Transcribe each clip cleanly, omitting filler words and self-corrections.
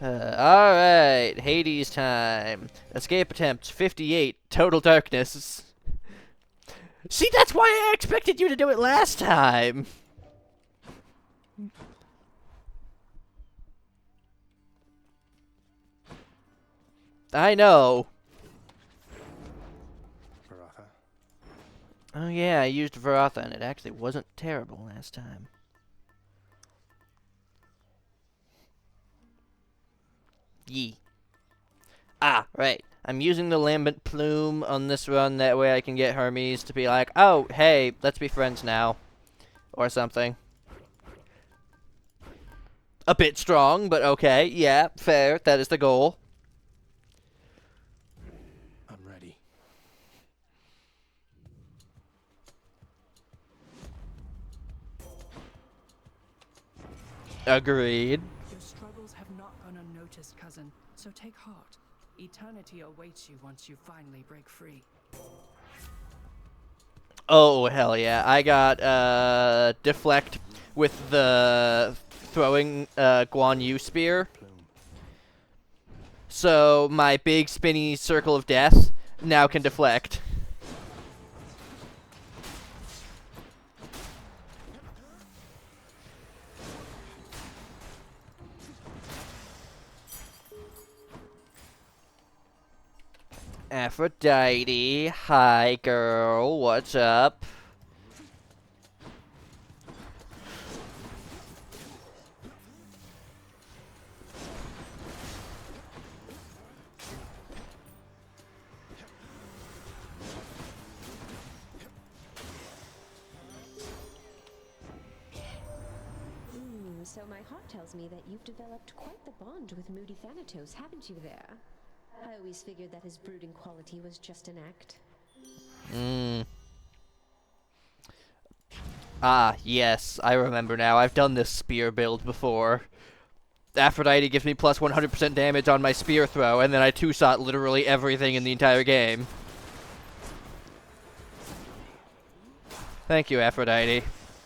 Alright, Hades time. Escape attempts 58, total darkness. See, that's why I expected you to do it last time. I know. Varatha. Oh yeah, I used Varatha and it actually wasn't terrible last time. Yee. Ah, right. I'm using the Lambent Plume on this run, that way I can get Hermes to be like, oh, hey, let's be friends now. Or something. A bit strong, but okay. Yeah, fair. That is the goal. I'm ready. Agreed. Your struggles have not gone unnoticed, cousin, so take heart. Eternity awaits you once you finally break free. Oh, hell yeah. I got, deflect with the throwing, Guan Yu spear. So my big spinny circle of death now can deflect. Aphrodite, hi girl, what's up? So my heart tells me that you've developed quite the bond with Moody Thanatos, haven't you there? I always figured that his brooding quality was just an act. Ah, yes, I remember now. I've done this spear build before. Aphrodite gives me plus 100% damage on my spear throw, and then I two-shot literally everything in the entire game. Thank you, Aphrodite.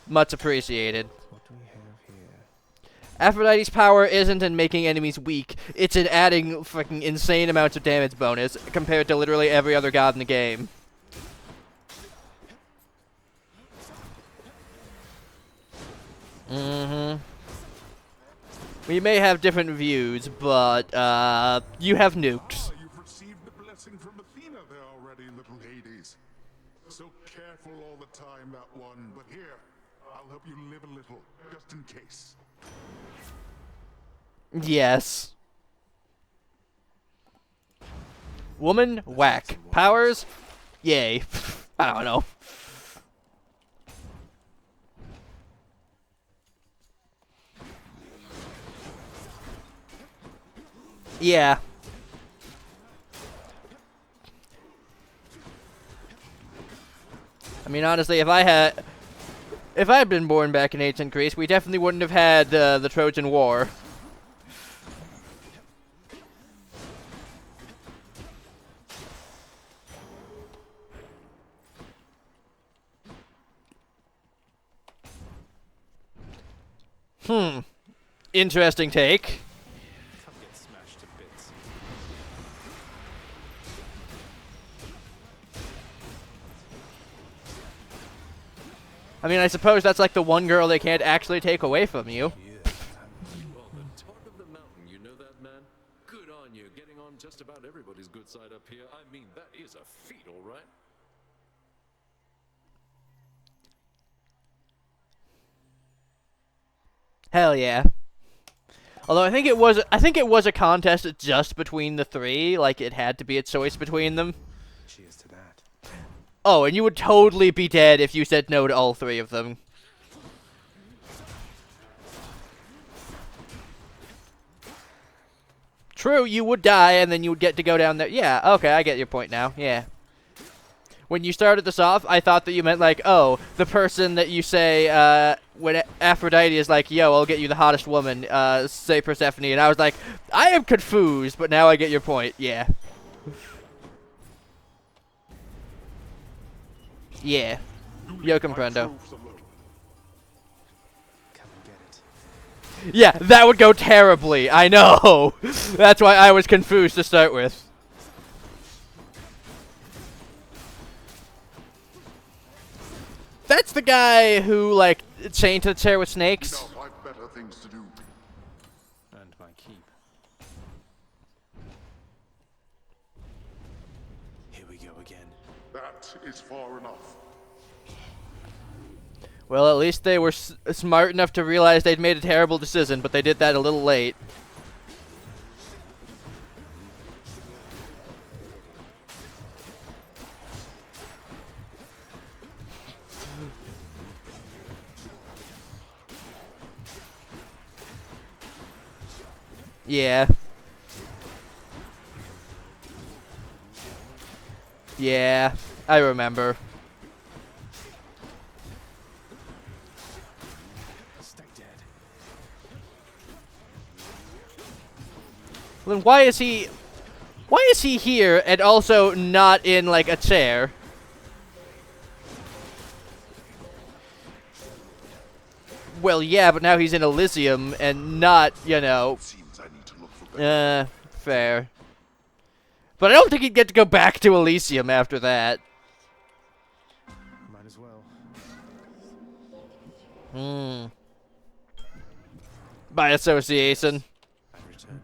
Much appreciated. What do we have here? Aphrodite's power isn't in making enemies weak, it's in adding fucking insane amounts of damage bonus compared to literally every other god in the game. We may have different views, but, you have nukes. You've received the blessing from Athena there already, little Hades. So careful all the time, that one. But here, I'll help you live a little, just in case. Yes. Woman, whack. Powers? Yay. I don't know. Yeah. I mean, honestly, if I had been born back in ancient Greece, we definitely wouldn't have had the Trojan War. Interesting take. Come get smashed to bits. I mean, I suppose that's like the one girl they can't actually take away from you. Yeah. Well, the talk of the mountain, you know that, man? Good on you, getting on just about everybody's good side up here. I mean, that is a feat, all right? Hell yeah. Although I think it was a contest just between the three, like it had to be a choice between them. Cheers to that. Oh, and you would totally be dead if you said no to all three of them. True, you would die and then you would get to go down there. Yeah, okay, I get your point now. Yeah. When you started this off, I thought that you meant like, oh, the person that you say, when Aphrodite is like, yo, I'll get you the hottest woman, say Persephone, and I was like, I am confused, but now I get your point, yeah. Yeah. Yo comprendo. Come and get it. Yeah, that would go terribly. I know. That's why I was confused to start with. That's the guy who, like, chained to the chair with snakes. No, I've better things to do. And my keep. Here we go again. That is far enough. Well, at least they were smart enough to realize they'd made a terrible decision, but they did that a little late. Yeah. Yeah, I remember. Stay dead. Then why is he here and also not in, like, a chair? Well, yeah, but now he's in Elysium and not, you know, Seems I need to look for better. fair. But I don't think he'd get to go back to Elysium after that. Might as well. By association. I've returned.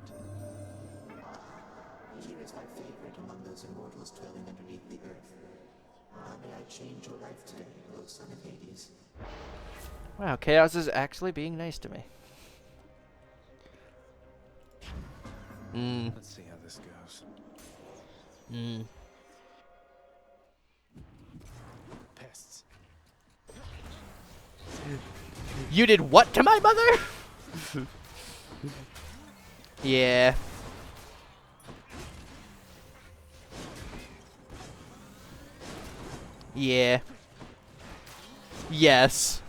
Here is my favorite among those immortals dwelling underneath the earth. How may I change your life today, O son of Hades? Wow, Chaos is actually being nice to me. Let's see how this goes. Pests. You did what to my mother? Yeah. Yeah. Yes.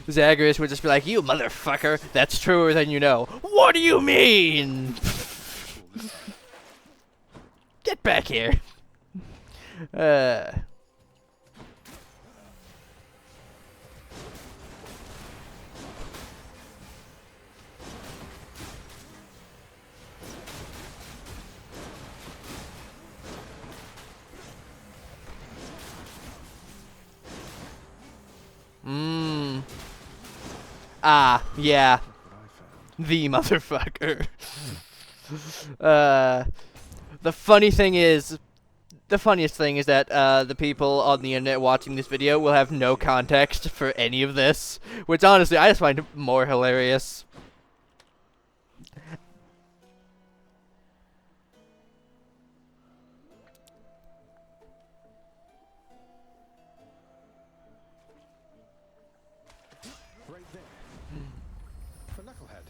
Zagreus would just be like, "You motherfucker, that's truer than you know." What do you mean? Get back here. Ah, yeah. What I found. The motherfucker. The funniest thing is that the people on the internet watching this video will have no context for any of this, which honestly I just find more hilarious. Right there. For Knucklehead.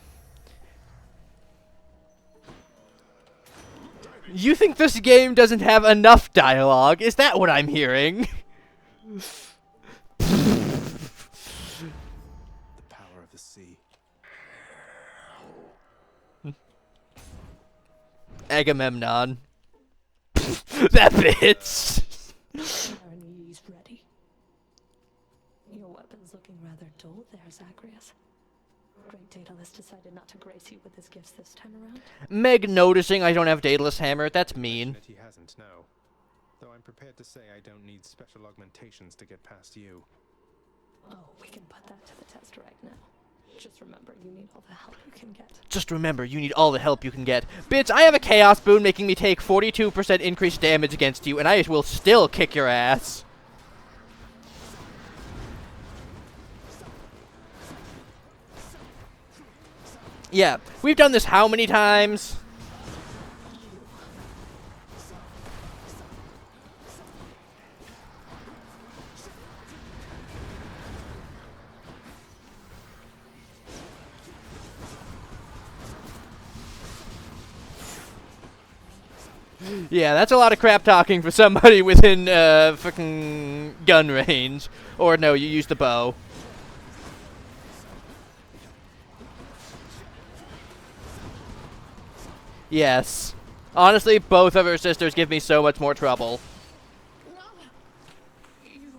You think this game doesn't have enough dialogue? Is that what I'm hearing? The power of the sea. Agamemnon. That bitch. Are knees ready? Your weapon's looking rather dull there, Zagreus. Great Daedalus decided not to grace you with his gifts this time around. Meg noticing I don't have Daedalus Hammer, that's mean. That he hasn't, no. Though I'm prepared to say I don't need special augmentations to get past you. Oh, we can put that to the test right now. Just remember, you need all the help you can get. Just remember, you need all the help you can get. Bitch, I have a Chaos Boon making me take 42% increased damage against you, and I will still kick your ass. Yeah, we've done this how many times? Yeah, that's a lot of crap talking for somebody within fucking gun range. Or no, you use the bow. Yes. Honestly, both of her sisters give me so much more trouble. No. You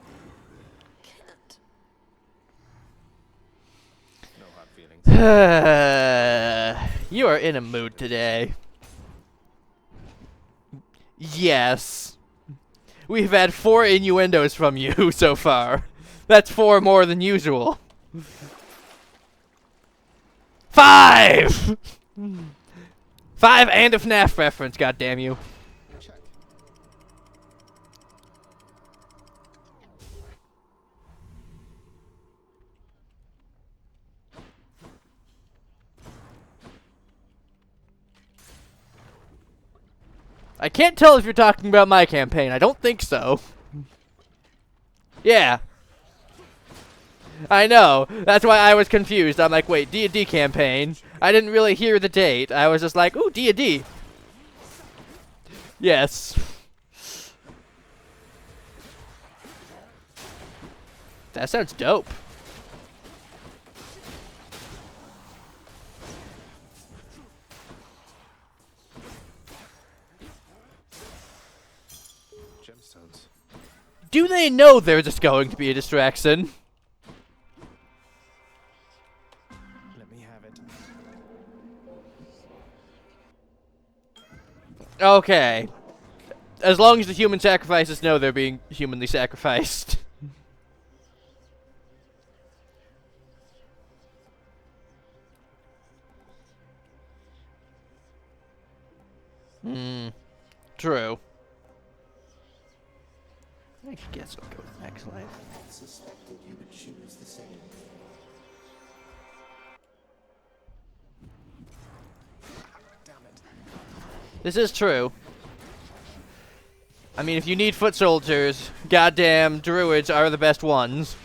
can't. No hard feelings. You are in a mood today. Yes. We've had 4 innuendos from you so far. That's 4 more than usual. 5! 5 and a FNAF reference, goddamn you. Check. I can't tell if you're talking about my campaign. I don't think so. Yeah. I know. That's why I was confused. I'm like, wait, D&D campaign? I didn't really hear the date. I was just like, ooh, D&D. Yes. That sounds dope. Gemstones. Do they know there's just going to be a distraction? Let me have it. Okay. As long as the human sacrifices know they're being humanly sacrificed. True. I guess I'll go with Max Life. I suspected you would choose the same. Damn it. This is true. I mean, if you need foot soldiers, goddamn druids are the best ones.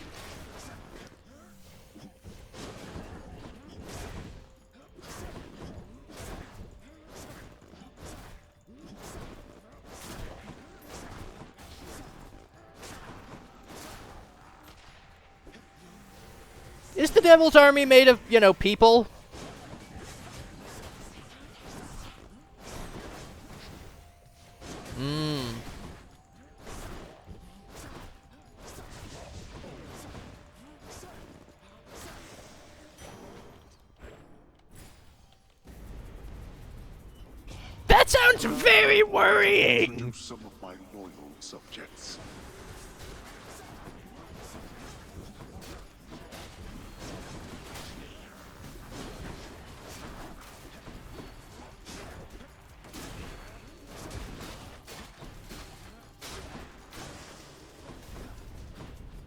Is the Devil's Army made of, you know, people? That sounds very worrying! To some of my loyal subjects.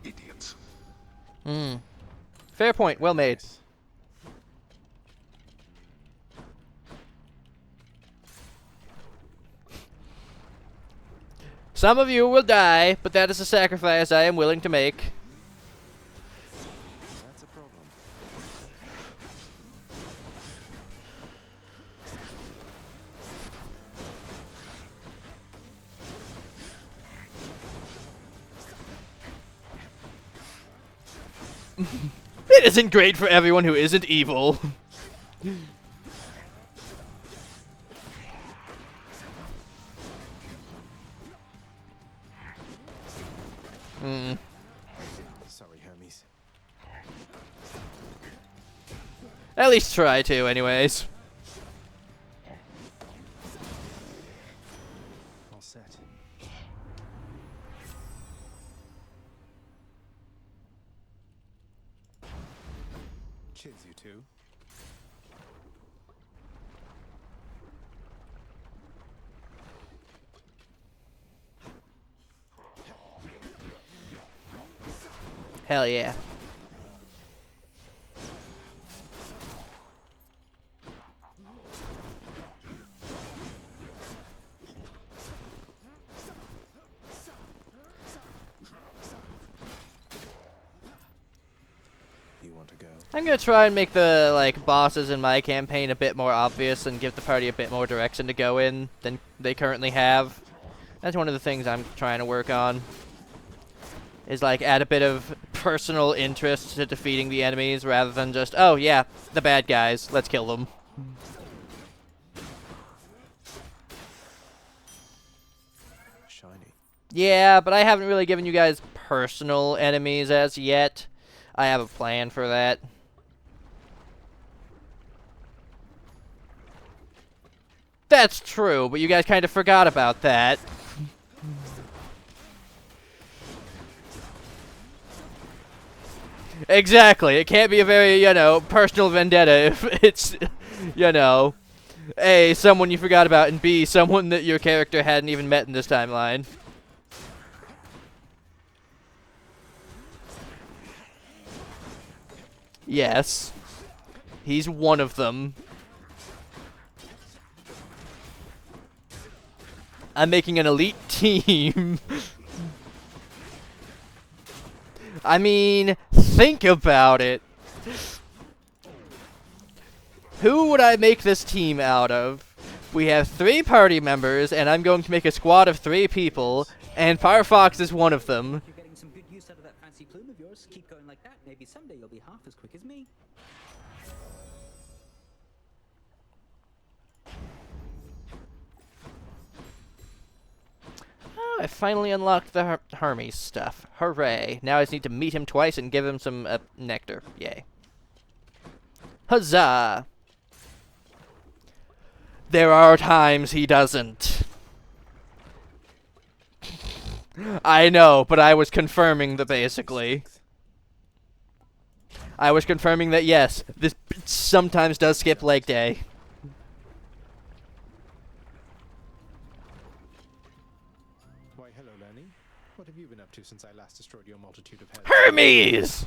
Idiots. Fair point, well made. Some of you will die, but that is a sacrifice I am willing to make. That's a problem. It isn't great for everyone who isn't evil. Sorry, Hermes. At least try to, anyways. All set. Cheers, you two. Hell yeah. You want to go? I'm gonna try and make the, like, bosses in my campaign a bit more obvious and give the party a bit more direction to go in than they currently have. That's one of the things I'm trying to work on. Is, like, add a bit of personal interest to defeating the enemies rather than just, oh yeah, the bad guys, let's kill them. shiny. Yeah, but I haven't really given you guys personal enemies as yet. I have a plan for that. That's true, but you guys kind of forgot about that. Exactly. It can't be a very, personal vendetta if it's, A, someone you forgot about, and B, someone that your character hadn't even met in this timeline. Yes. He's one of them. I'm making an elite team. I mean, think about it. Who would I make this team out of? We have 3 party members, and I'm going to make a squad of 3 people, and Firefox is one of them. You're getting some good use out of that fancy plume of yours. Keep going like that. Maybe someday you'll be half as quick as me. Oh, I finally unlocked the Hermes stuff. Hooray. Now I just need to meet him twice and give him some nectar. Yay. Huzzah! There are times he doesn't. I know, but I was confirming that basically. I was confirming that yes, this sometimes does skip leg day. Why, hello, Lenny. What have you been up to since I last destroyed your multitude of heads? Hermes!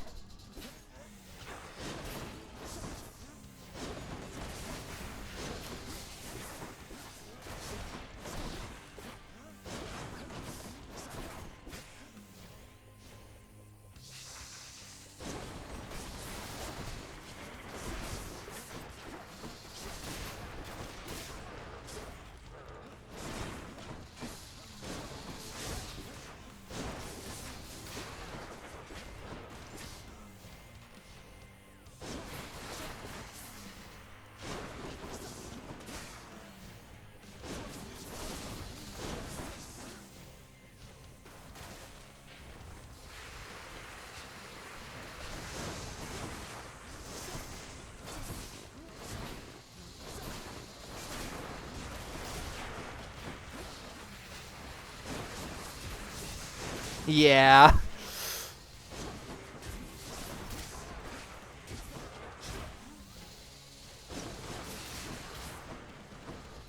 Yeah.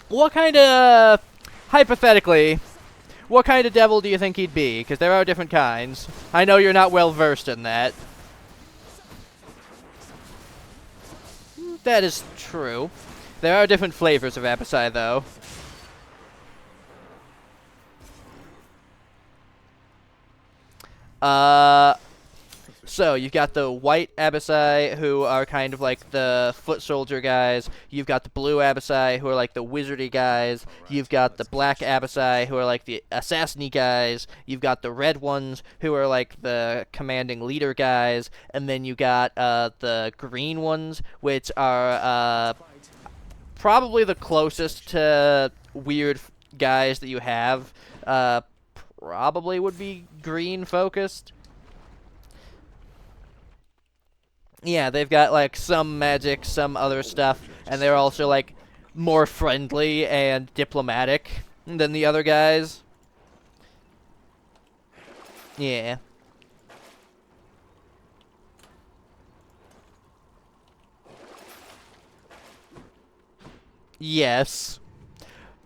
What kind of, hypothetically, what kind of devil do you think he'd be? Because there are different kinds. I know you're not well versed in that. That is true. There are different flavors of Abysai, though. So you've got the white Abysai, who are kind of like the foot soldier guys. You've got the blue Abysai, who are like the wizardy guys. You've got the black Abysai, who are like the assassin-y guys. You've got the red ones, who are like the commanding leader guys. And then you got the green ones, which are probably the closest to weird guys that you have. Probably would be green focused. Yeah, they've got like some magic, some other stuff, and they're also like more friendly and diplomatic than the other guys. Yeah. Yes.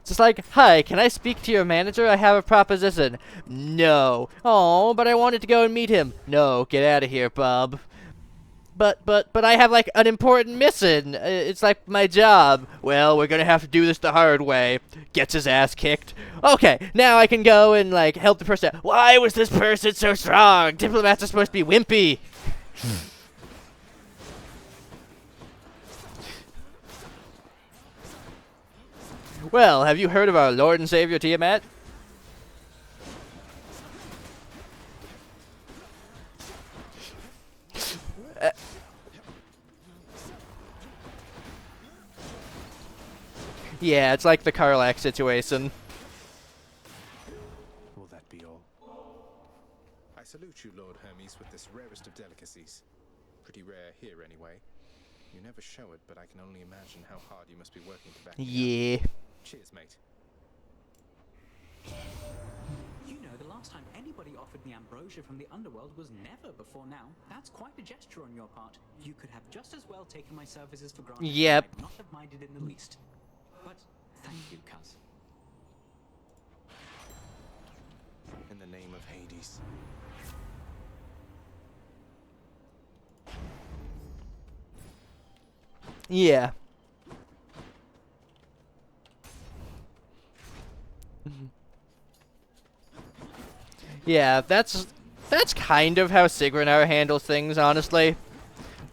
Just like, hi, can I speak to your manager? I have a proposition. No. Oh, but I wanted to go and meet him. No, get out of here, Bob. But I have like an important mission. It's like my job. Well, we're gonna have to do this the hard way. Gets his ass kicked. Okay, now I can go and like help the person out. Why was this person so strong? Diplomats are supposed to be wimpy. Well, have you heard of our Lord and Savior Tiamat? Yeah, it's like the Karlach situation. be all. I salute you, Lord Hermes, with this rarest of delicacies. Pretty rare here, anyway. You never show it, but I can only imagine how hard you must be working to back me up. Yeah. Cheers, mate. You know, the last time anybody offered me ambrosia from the underworld was never before now. That's quite a gesture on your part. You could have just as well taken my services for granted. Yep. I'd not have minded in the least. But thank you, cuz. In the name of Hades. Yeah. Yeah, that's kind of how Sigrenar handles things, honestly.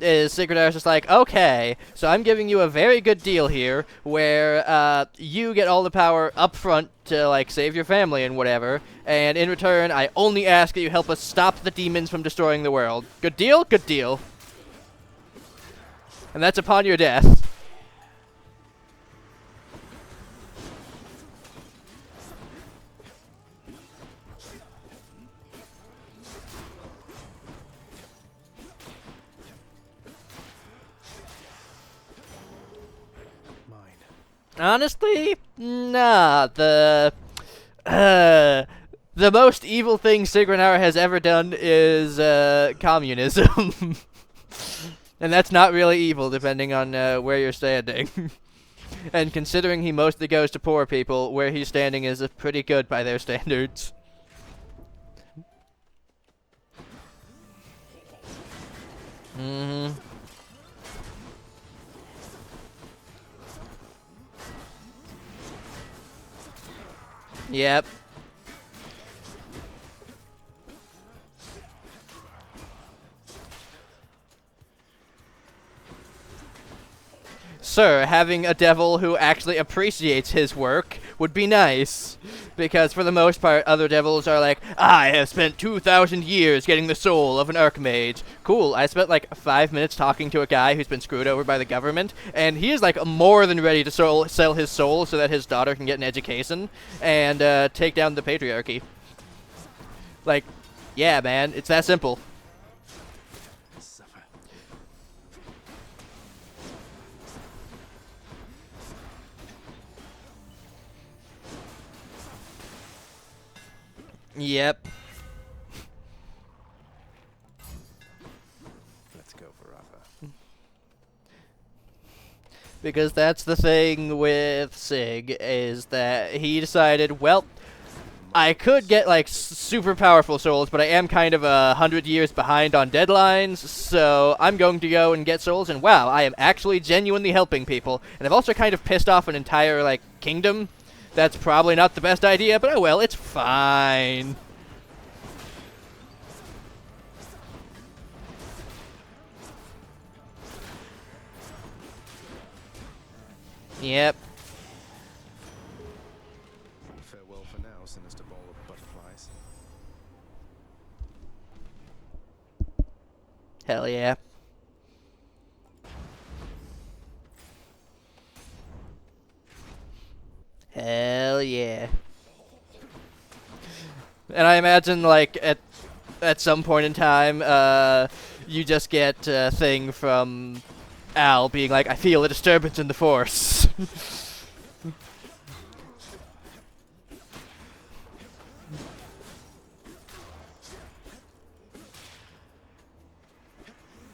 Is Sigrenar's just like, okay, so I'm giving you a very good deal here, where you get all the power up front to like save your family and whatever, and in return, I only ask that you help us stop the demons from destroying the world. Good deal? Good deal. And that's upon your death. Honestly, nah. The most evil thing Sigrenar has ever done is communism, and that's not really evil, depending on where you're standing. And considering he mostly goes to poor people, where he's standing is pretty good by their standards. Mm-hmm. Yep. Sir, having a devil who actually appreciates his work would be nice. Because for the most part, other devils are like, I have spent 2,000 years getting the soul of an archmage. Cool, I spent like 5 minutes talking to a guy who's been screwed over by the government, and he is like more than ready to sell his soul so that his daughter can get an education and take down the patriarchy. Like, yeah, man, it's that simple. Yep. Let's go for Rafa. Because that's the thing with Sig, is that he decided, well, I could get like super powerful souls, but I am kind of 100 years behind on deadlines, so I'm going to go and get souls, and wow, I am actually genuinely helping people. And I've also kind of pissed off an entire like kingdom. That's probably not the best idea, but oh well, it's fine. Yep. Farewell for now, sinister ball of butterflies. Hell yeah. Hell yeah. And I imagine, like, at some point in time, you just get a thing from Al being like, I feel a disturbance in the Force.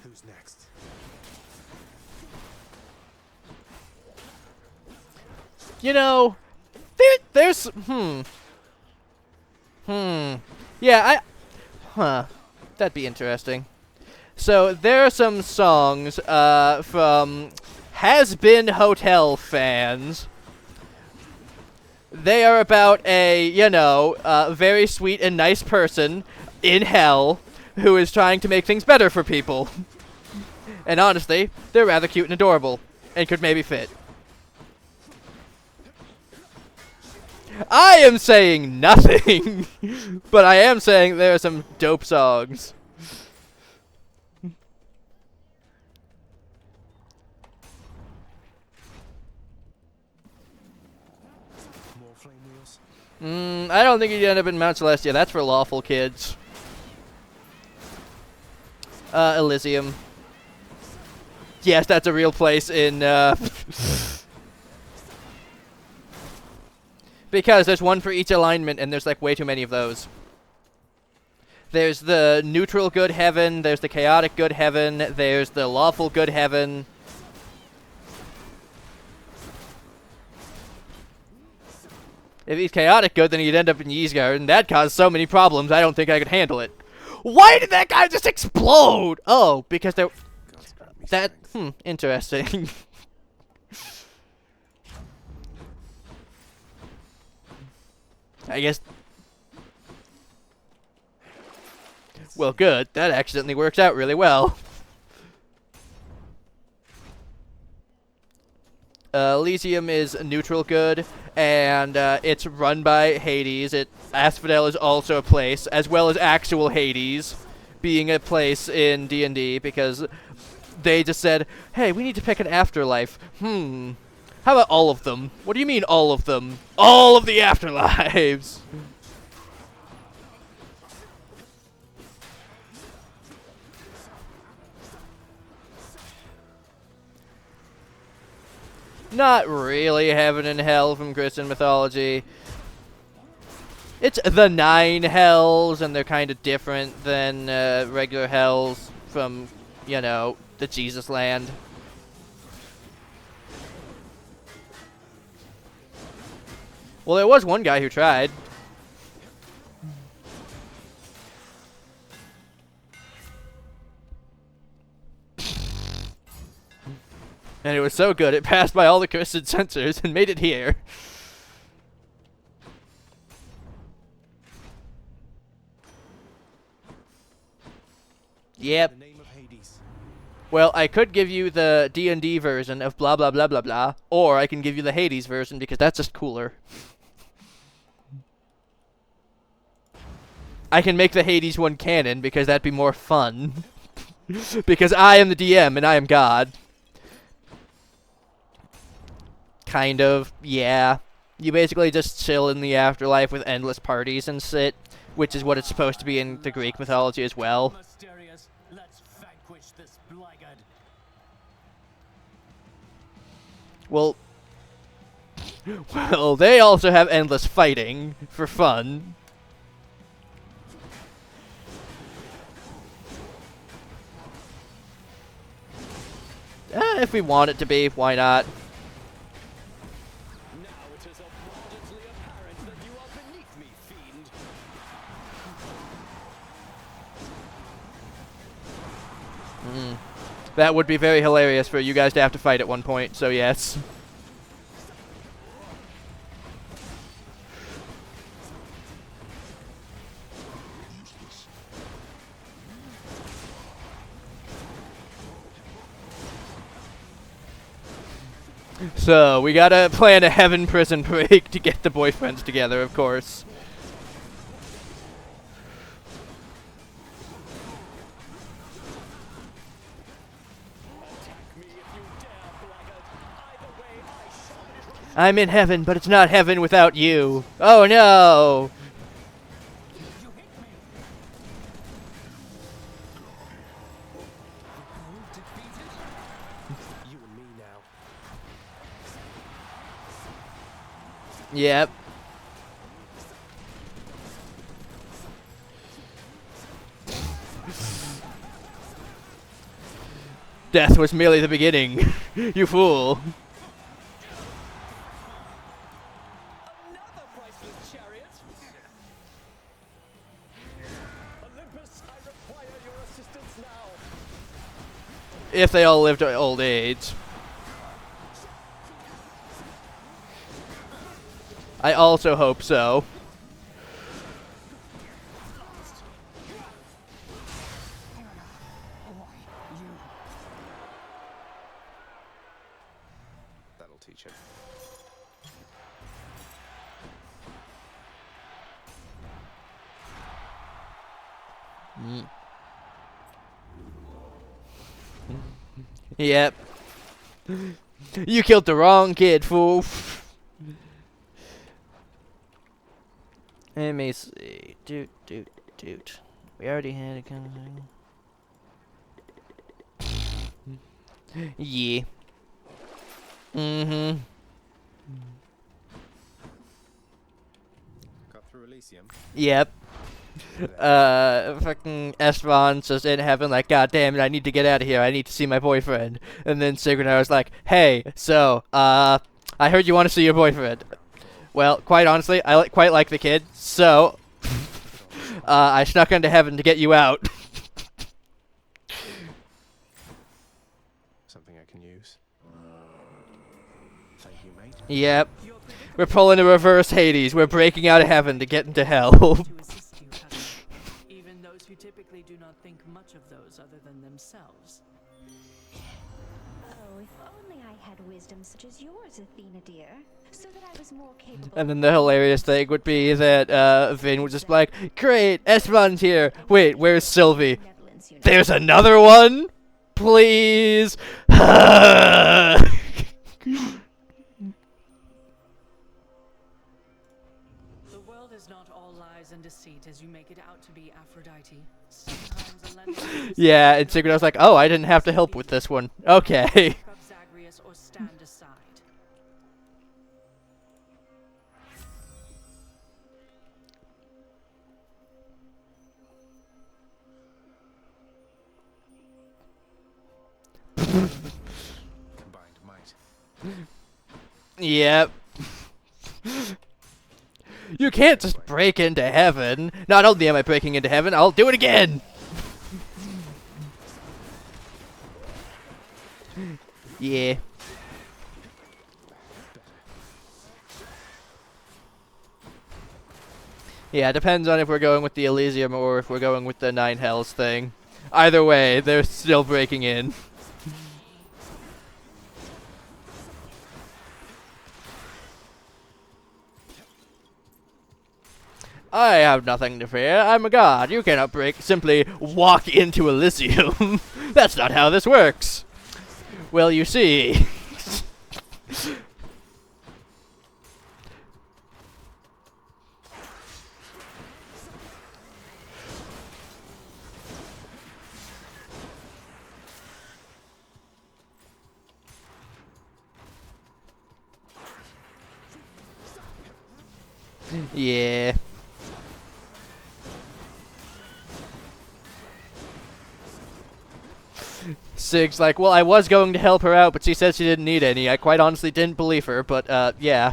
Who's next? You know, there's, yeah, that'd be interesting. So, there are some songs, from has-been Hotel fans. They are about a, you know, very sweet and nice person in hell who is trying to make things better for people. And honestly, they're rather cute and adorable, and could maybe fit. I am saying nothing, but I am saying there are some dope songs. More flame wheels? I don't think you'd end up in Mount Celestia. That's for lawful kids. Elysium. Yes, that's a real place in, because there's one for each alignment, and there's, like, way too many of those. There's the neutral good heaven, there's the chaotic good heaven, there's the lawful good heaven. If he's chaotic good, then he'd end up in Ysgard, and that caused so many problems, I don't think I could handle it. Why did that guy just explode? Oh, because there... That... interesting. I guess... Well, good. That accidentally works out really well. Elysium is neutral good, and it's run by Hades. Asphodel is also a place, as well as actual Hades being a place in D&D, because they just said, hey, we need to pick an afterlife. How about all of them? What do you mean all of them? All of the afterlives! Not really heaven and hell from Christian mythology. It's the 9 hells, and they're kind of different than regular hells from, you know, the Jesus land. Well, there was one guy who tried. And it was so good, it passed by all the Christian censors and made it here. Yep. Well, I could give you the D&D version of blah blah blah blah blah, or I can give you the Hades version because that's just cooler. I can make the Hades one canon because that'd be more fun. Because I am the DM and I am God. Kind of, yeah. You basically just chill in the afterlife with endless parties and shit, which is what it's supposed to be in the Greek mythology as well. Let's vanquish this blackguard. Well, they also have endless fighting for fun. If we want it to be, why not? That would be very hilarious for you guys to have to fight at one point, so yes. So, we gotta plan a heaven prison break to get the boyfriends together, of course. I'm in heaven, but it's not heaven without you. Oh no! You and me now. Yep. Death was merely the beginning. You fool. If they all lived to old age. I also hope so. That'll teach him. Yep. You killed the wrong kid, fool. Let me see. Doot. We already had a kind of thing. Yeah. Mm-hmm. Got through Elysium. Yep. Fucking Esteban's just in heaven like, God damn it, I need to get out of here. I need to see my boyfriend. And then Sigrid was like, hey, so, I heard you want to see your boyfriend. Well, quite honestly, I quite like the kid, so, I snuck into heaven to get you out. Something I can use. Thank you, mate. Yep. We're pulling a reverse Hades. We're breaking out of heaven to get into hell. To assist you, cousin. Even those who typically do not think much of those other than themselves. Oh, if only I had wisdom such as yours, Athena dear, so that I was more capable. And then the hilarious thing would be that Vin would just be like, great, Esteban's here. Wait, where's Sylvie? There's another one? Please. The world is not all lies and deceit as you make it out to be, Aphrodite. Sometimes a lender Yeah, and Sigrid was like, oh, I didn't have to help with this one. Okay. pick up Zagreus or stand aside. Combined might. Yep. You can't just break into heaven. Not only am I breaking into heaven, I'll do it again. Yeah. Yeah, depends on if we're going with the Elysium or if we're going with the Nine Hells thing. Either way, they're still breaking in. I have nothing to fear. I'm a god. You cannot simply walk into Elysium. That's not how this works. Well, you see. Yeah. Sig's like, well, I was going to help her out, but she said she didn't need any. I quite honestly didn't believe her, but, yeah.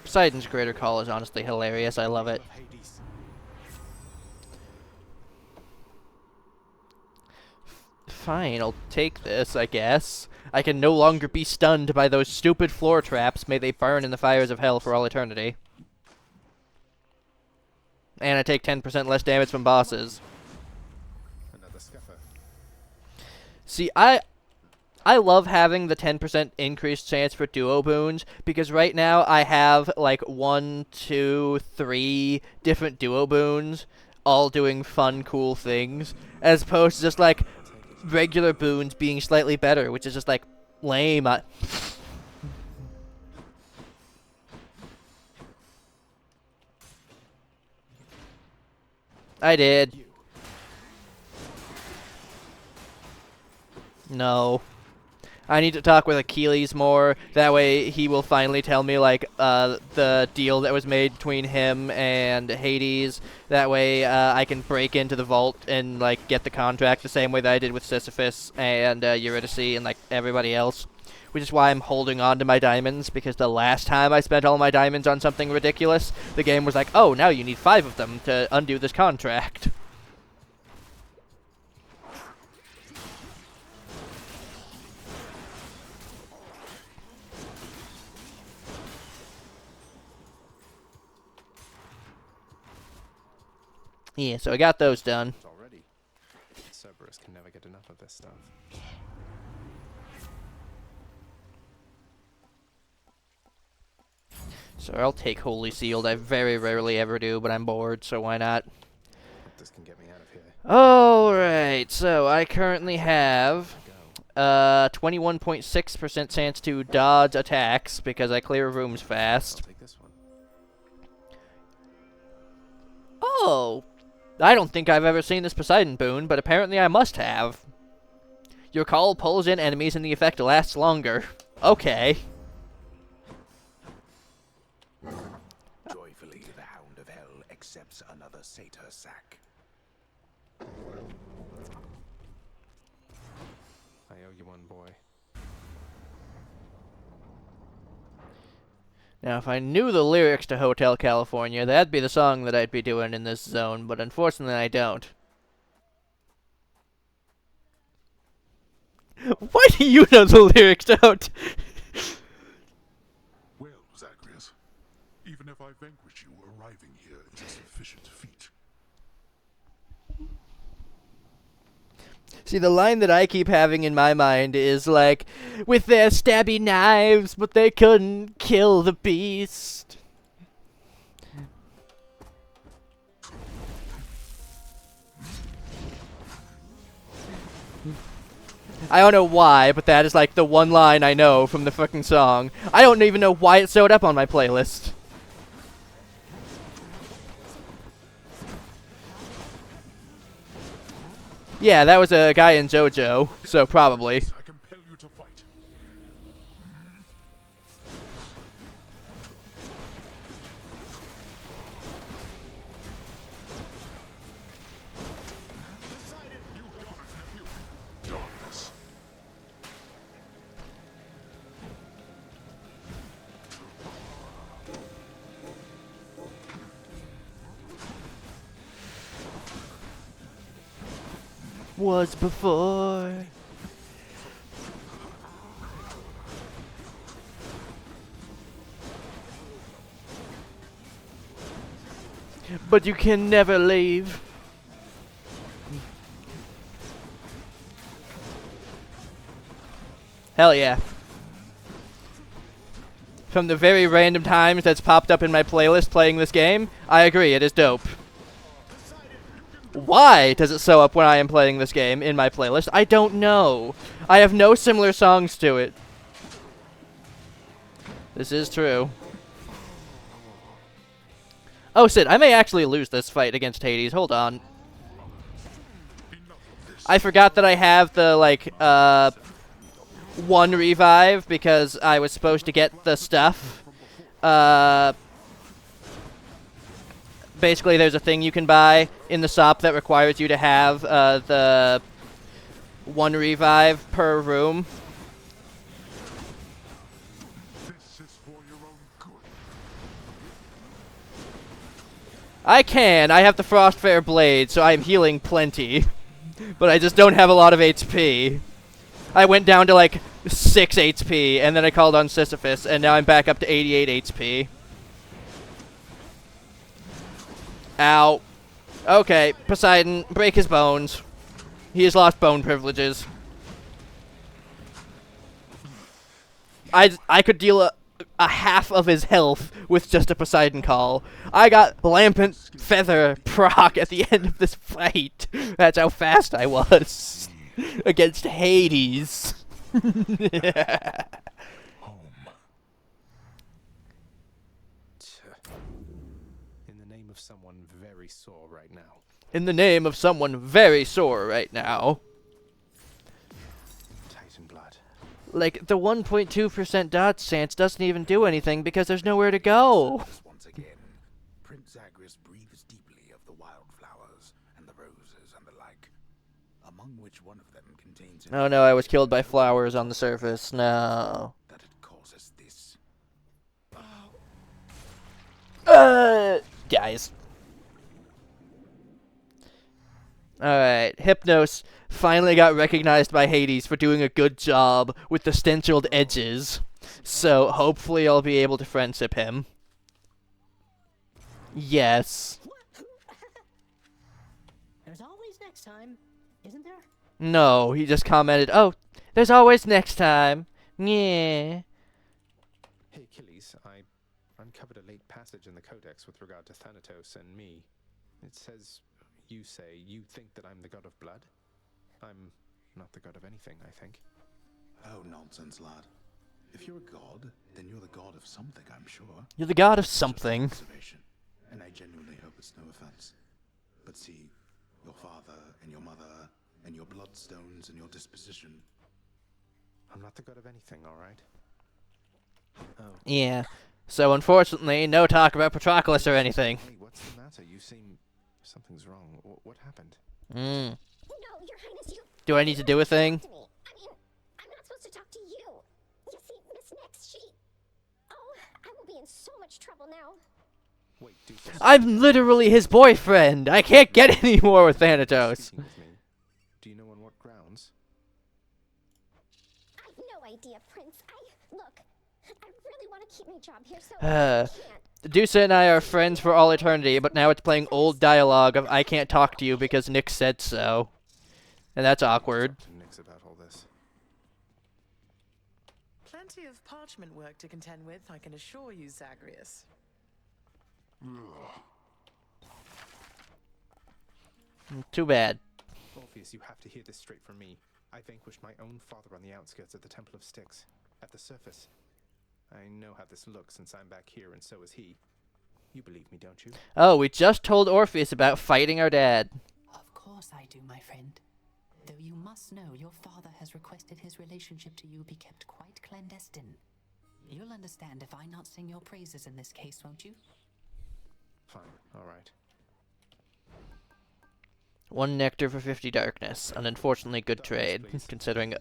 Poseidon's Greater Call is honestly hilarious. I love it. Fine, I'll take this, I guess. I can no longer be stunned by those stupid floor traps. May they burn in the fires of hell for all eternity. And I take 10% less damage from bosses. Another scuffer. See, I love having the 10% increased chance for duo boons, because right now I have like 1, 2, 3 different duo boons, all doing fun, cool things, as opposed to just like regular boons being slightly better, which is just like lame. I did. No. I need to talk with Achilles more. That way he will finally tell me, like, the deal that was made between him and Hades. That way I can break into the vault and, like, get the contract the same way that I did with Sisyphus and Eurydice and, like, everybody else. Which is why I'm holding on to my diamonds, because the last time I spent all my diamonds on something ridiculous, the game was like, oh, now you need 5 of them to undo this contract. Yeah, so I got those done. Already. Cerberus can never get enough of this stuff. So I'll take Holy Sealed. I very rarely ever do, but I'm bored, so why not? This can get me out of here. Alright, so I currently have 21.6% chance to dodge attacks because I clear rooms fast. I'll take this one. Oh! I don't think I've ever seen this Poseidon boon, but apparently I must have. Your call pulls in enemies and the effect lasts longer. Okay. Joyfully, the Hound of Hell accepts another satyr sack. I owe you one, boy. Now, if I knew the lyrics to Hotel California, that'd be the song that I'd be doing in this zone, but unfortunately I don't. Why do you know the lyrics to Hotel? Well, Zagreus, even if I vanquish you, arriving here is a sufficient feat. See, the line that I keep having in my mind is like, with their stabby knives, but they couldn't kill the beast. I don't know why, but that is like the one line I know from the fucking song. I don't even know why it showed up on my playlist. Yeah, that was a guy in JoJo, so probably. I compel you to fight. Decided you darkness. Was before. But you can never leave. Hell yeah. From the very random times that's popped up in my playlist playing this game, I agree, it is dope. Why does it show up when I am playing this game in my playlist? I don't know. I have no similar songs to it. This is true. Oh, shit, I may actually lose this fight against Hades. Hold on. I forgot that I have the, like, one revive because I was supposed to get the stuff. Basically, there's a thing you can buy in the shop that requires you to have the one revive per room. This is for your own good. I can. I have the Frostfire Blade, so I'm healing plenty. But I just don't have a lot of HP. I went down to like 6 HP, and then I called on Sisyphus, and now I'm back up to 88 HP. Ow. Okay, Poseidon, break his bones. He has lost bone privileges. I could deal a half of his health with just a Poseidon call. I got Lampent Feather proc at the end of this fight. That's how fast I was. Against Hades. In the name of someone very sore right now. In the name of someone very sore right now. Titan blood. Like, the 1.2% dodge chance doesn't even do anything because there's nowhere to go. Once again, Prince Zagreus breathes deeply of the wildflowers and the roses and the like, among which one of them contains... Oh no, I was killed by flowers on the surface. No. ...that it causes this. Guys. Alright, Hypnos finally got recognized by Hades for doing a good job with the stenciled edges. So, hopefully I'll be able to friendship him. Yes. There's always next time, isn't there? No, he just commented, "Oh, there's always next time." Yeah. Hey, Achilles, I uncovered a late passage in the Codex with regard to Thanatos and me. It says, you say, you think that I'm the god of blood? I'm not the god of anything, I think. Oh, nonsense, lad. If you're a god, then you're the god of something, I'm sure. You're the god of Just an something. observation, and I genuinely hope it's no offense. But see, your father and your mother and your bloodstones and your disposition. I'm not the god of anything, all right? Oh. Yeah. So unfortunately, no talk about Patroclus or anything. Hey, what's the matter? You seem... Something's wrong. What happened? Mm. No, Your Highness, you... Do I need to do a thing? To me. I mean, I'm not supposed to talk to you. You see, Miss Nix, she... Oh, I will be in so much trouble now. Wait, I'm literally his boyfriend! I can't get any more with Thanatos. Do you know on what grounds? I've no idea, Prince. Look, I really want to keep my job here, so I can't. Deuce and I are friends for all eternity, but now it's playing old dialogue of I can't talk to you because Nick said so. And that's awkward. Nix about all this. Plenty of parchment work to contend with, I can assure you, Zagreus. Too bad. Orpheus, you have to hear this straight from me. I vanquished my own father on the outskirts of the Temple of Styx. At the surface. I know how this looks since I'm back here, and so is he. You believe me, don't you? Oh, we just told Orpheus about fighting our dad. Of course I do, my friend. Though you must know your father has requested his relationship to you be kept quite clandestine. You'll understand if I not sing your praises in this case, won't you? Fine, alright. 1 nectar for 50 darkness. An unfortunately good trade, considering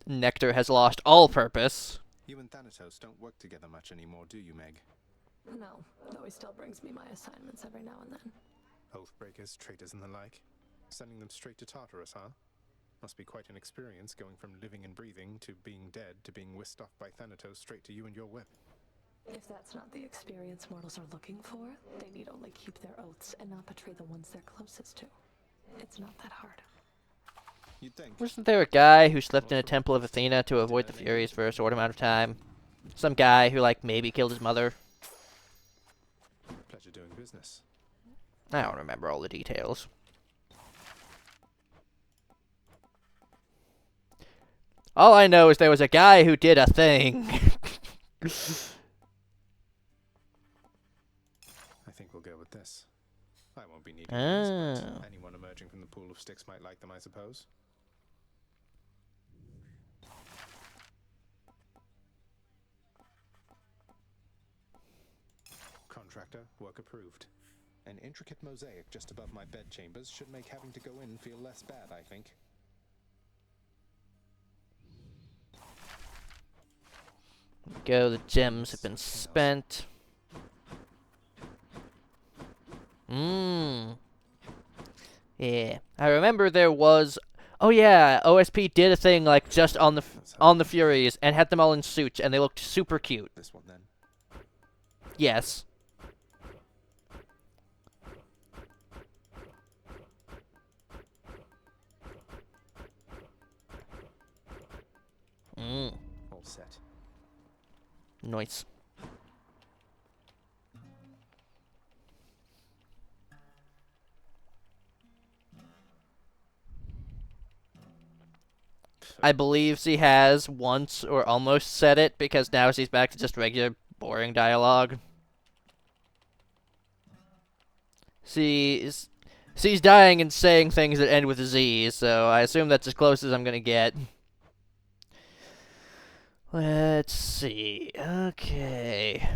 nectar has lost all purpose. You and Thanatos don't work together much anymore, do you, Meg? No, though he still brings me my assignments every now and then. Oathbreakers, traitors, and the like? Sending them straight to Tartarus, huh? Must be quite an experience going from living and breathing to being dead to being whisked off by Thanatos straight to you and your whip. If that's not the experience mortals are looking for, they need only keep their oaths and not betray the ones they're closest to. It's not that hard. You'd think. Wasn't there a guy who slept in a temple of Athena to avoid the Furies for a short amount of time? Some guy who, like, maybe killed his mother? Pleasure doing business. I don't remember all the details. All I know is there was a guy who did a thing. I think we'll go with this. I won't be needing these, but anyone emerging from the pool of sticks might like them, I suppose. Contractor, work approved. An intricate mosaic just above my bed chambers should make having to go in feel less bad, I think. Go, the gems have been spent. Yeah, I remember there was. Oh yeah, OSP did a thing like just on the Furies and had them all in suits, and they looked super cute. This one then. Yes. All set. Nice. I believe she has once or almost said it, because now she's back to just regular boring dialogue. She's dying and saying things that end with a Z, so I assume that's as close as I'm gonna get. Let's see. Okay.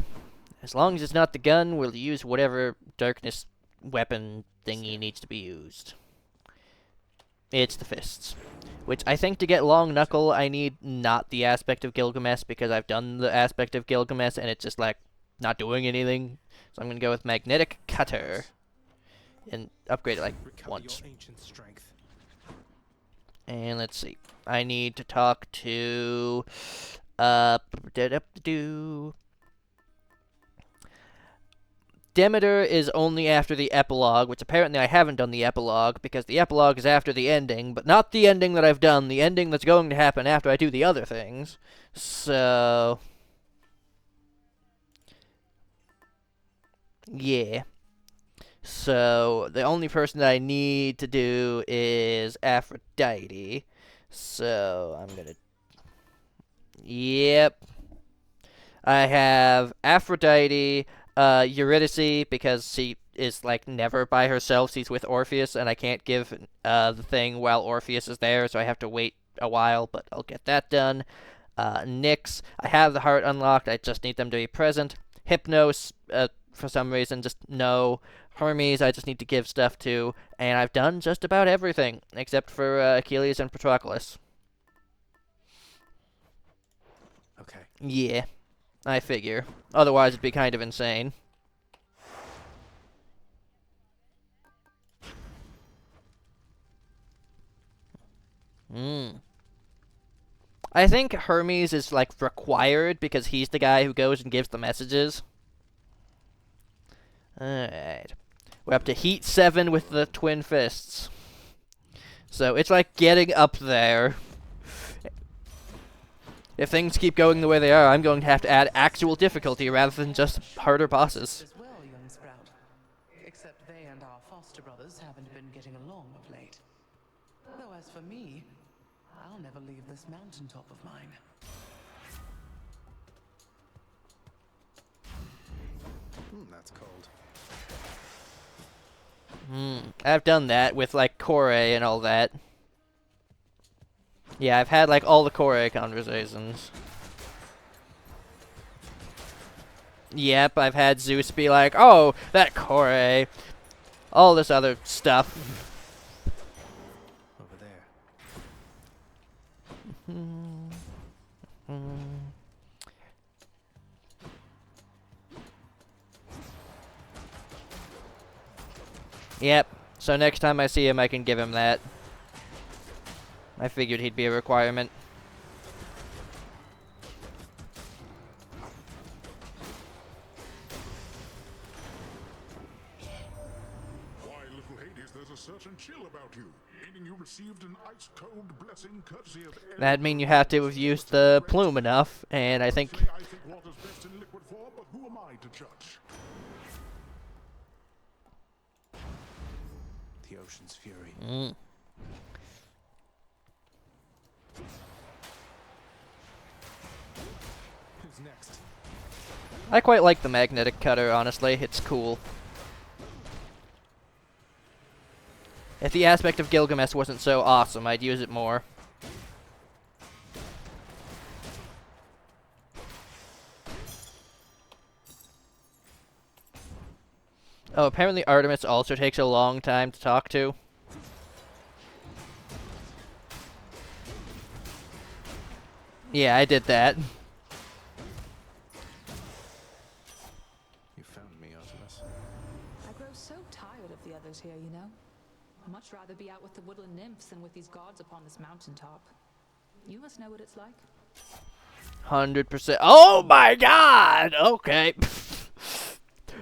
As long as it's not the gun, we'll use whatever darkness weapon thingy needs to be used. It's the fists. Which I think to get Long Knuckle, I need not the aspect of Gilgamesh, because I've done the aspect of Gilgamesh and it's just like not doing anything. So I'm going to go with Magnetic Cutter and upgrade it like once. And let's see. I need to talk to Demeter is only after the epilogue, which apparently I haven't done the epilogue, because the epilogue is after the ending, but not the ending that I've done, the ending that's going to happen after I do the other things. So... yeah. So, the only person that I need to do is Aphrodite. So, I'm gonna... yep. I have Aphrodite, Eurydice, because she is, like, never by herself. She's with Orpheus, and I can't give the thing while Orpheus is there, so I have to wait a while, but I'll get that done. Nyx, I have the heart unlocked, I just need them to be present. Hypnos, for some reason, just no. Hermes, I just need to give stuff to, and I've done just about everything, except for Achilles and Patroclus. Okay. Yeah, I figure. Otherwise, it'd be kind of insane. I think Hermes is, like, required because he's the guy who goes and gives the messages. Alright. We're up to Heat 7 with the Twin Fists. So, it's like getting up there. If things keep going the way they are, I'm going to have to add actual difficulty rather than just harder bosses. As well, young Sprout. Except they and our foster brothers haven't been getting along of late. Though as for me, I'll never leave this mountaintop of mine. That's cold. I've done that with, like, Kore and all that. Yeah, I've had, like, all the Kore conversations. Yep, I've had Zeus be like, oh, that Kore. All this other stuff. Over there. Yep, so next time I see him, I can give him that. I figured he'd be a requirement. Why, little Hades, there's a certain chill about you, meaning you received an ice-cold blessing courtesy of... That'd mean you have to have used the plume enough, and I think... I think water's best in liquid form, but who am I to judge? The ocean's fury. Who's next? I quite like the magnetic cutter, honestly. It's cool. If the aspect of Gilgamesh wasn't so awesome, I'd use it more. Oh, apparently Artemis also takes a long time to talk to. Yeah, I did that. You found me, Artemis. I grow so tired of the others here, you know? I'd much rather be out with the woodland nymphs than with these gods upon this mountaintop. You must know what it's like. 100%. Oh my god! Okay.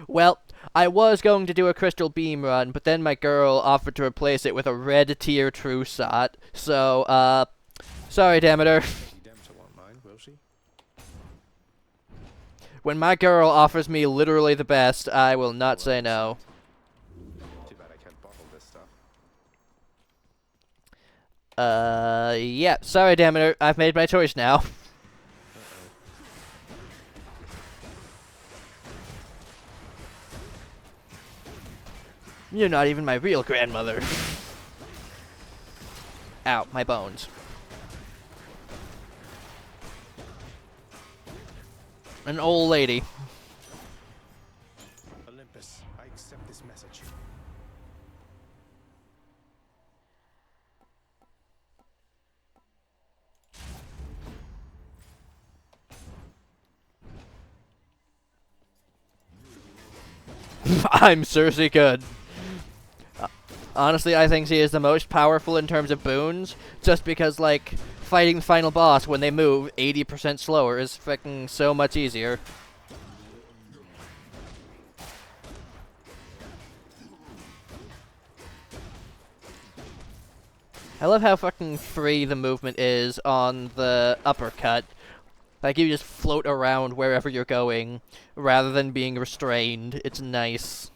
Well, I was going to do a crystal beam run, but then my girl offered to replace it with a red tier true shot. So, sorry, Demeter. Demeter won't mind, will she? When my girl offers me literally the best, I will not say no. Too bad I can't bottle this stuff. Yeah. Sorry, Demeter. I've made my choice now. You're not even my real grandmother. Ow, my bones. An old lady. Olympus, I accept this message. I'm Cersei good. Honestly, I think she is the most powerful in terms of boons, just because, like, fighting the final boss when they move 80% slower is freaking so much easier. I love how fucking free the movement is on the uppercut. Like, you just float around wherever you're going, rather than being restrained. It's nice.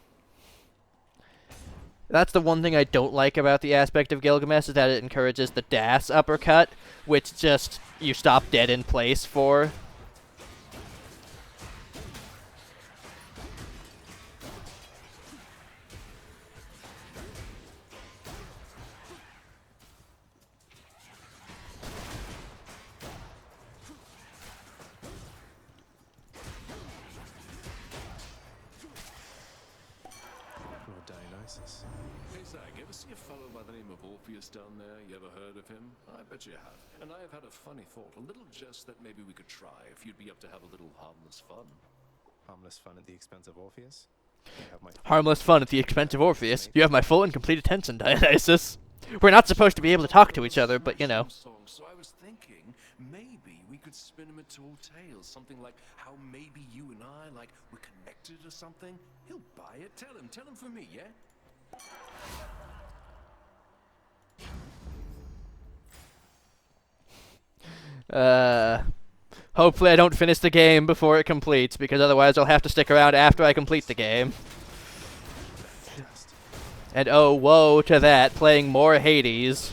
That's the one thing I don't like about the aspect of Gilgamesh, is that it encourages the Das uppercut, which just, you stop dead in place for. Lord Dionysus. Hey, Zach, ever see a fellow by the name of Orpheus down there? You ever heard of him? I bet you have. And I have had a funny thought, a little jest that maybe we could try, if you'd be up to have a little harmless fun. Harmless fun at the expense of Orpheus? You have my Harmless fun at the expense of Orpheus. You have my full and complete attention, Dionysus. We're not supposed to be able to talk to each other, but you know. So I was thinking, maybe we could spin him a tall tale, something like how maybe you and I, like, we're connected or something. He'll buy it. Tell him for me, yeah? Hopefully I don't finish the game before it completes, because otherwise I'll have to stick around after I complete the game. And oh, woe to that, playing more Hades.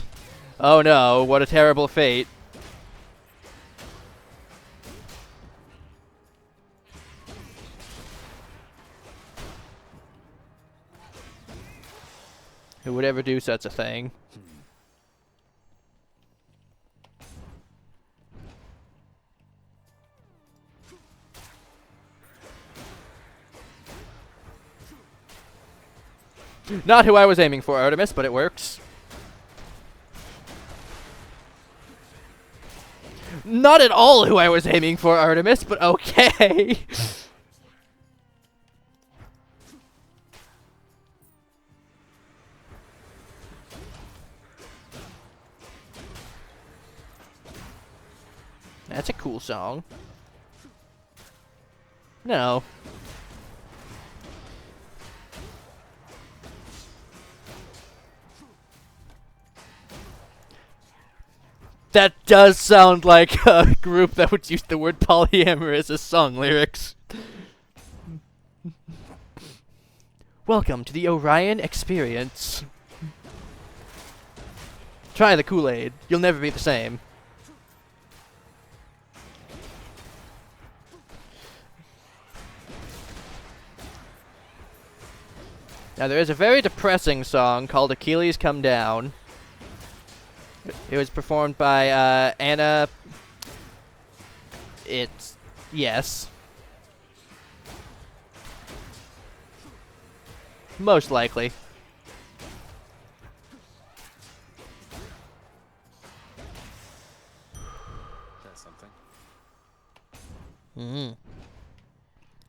Oh no, what a terrible fate. Who would ever do such a thing? Not who I was aiming for, Artemis, but it works. Not at all who I was aiming for, Artemis, but okay. That's a cool song. No. That does sound like a group that would use the word polyamorous as song lyrics. Welcome to the Orion Experience. Try the Kool-Aid. You'll never be the same. Now, there is a very depressing song called Achilles Come Down. It was performed by Anna. It's... yes. Most likely. That's something.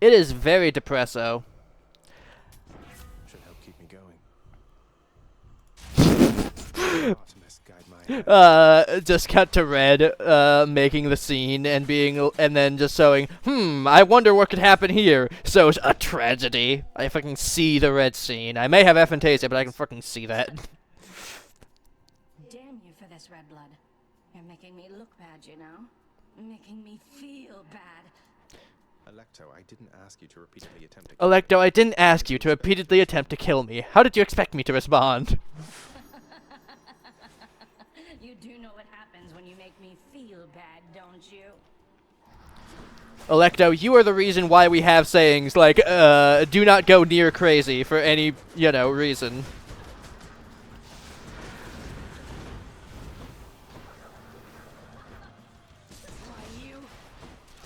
It is very depresso. Should help keep me going. Artemis, guide my Just cut to Red, making the scene and being, and then just showing, I wonder what could happen here. So it's a tragedy. I fucking see the Red scene. I may have aphantasia, but I can fucking see that. Damn you for this, Red Blood. You're making me look bad, you know? Making me feel bad. Electo, I didn't ask you to repeatedly attempt to Electo, I didn't ask you to repeatedly attempt to kill me. How did you expect me to respond? You do know what happens when you make me feel bad, don't you? Electo, you are the reason why we have sayings like, do not go near crazy for any, reason.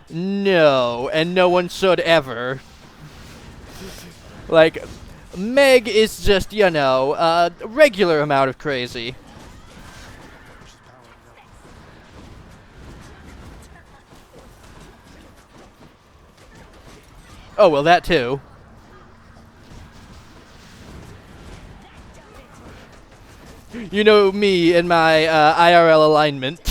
No, and no one should ever. Like, Meg is just, a regular amount of crazy. Oh, well, that too. You know me and my IRL alignment.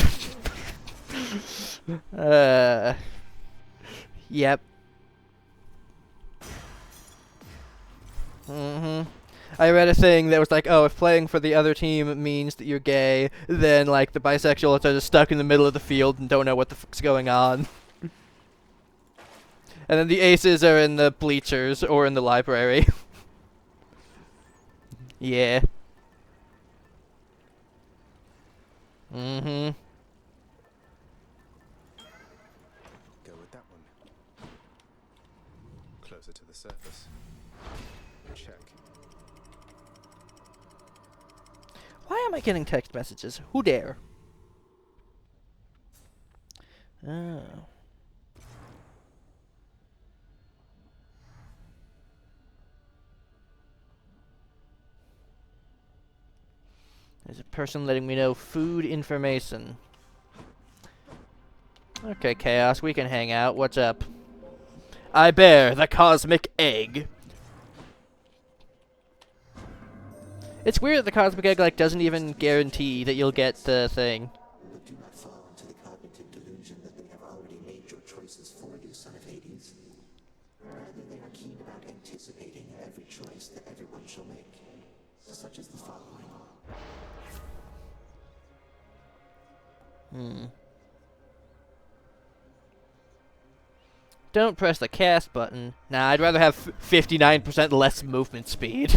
Yep. I read a thing that was like, oh, if playing for the other team means that you're gay, then like the bisexuals are just stuck in the middle of the field and don't know what the fuck's going on. And then the aces are in the bleachers or in the library. Yeah. Mm-hmm. Go with that one. Closer to the surface. Check. Why am I getting text messages? Who dare? Oh. There's a person letting me know food information. Okay, Chaos, we can hang out. What's up? I bear the cosmic egg. It's weird that the cosmic egg like doesn't even guarantee that you'll get the thing. But do not fall into the cognitive delusion that they have already made your choices for you, son of Hades. Rather, they are keen about anticipating every choice that everyone shall make, such as the following. Don't press the cast button. Nah, I'd rather have 59% less movement speed.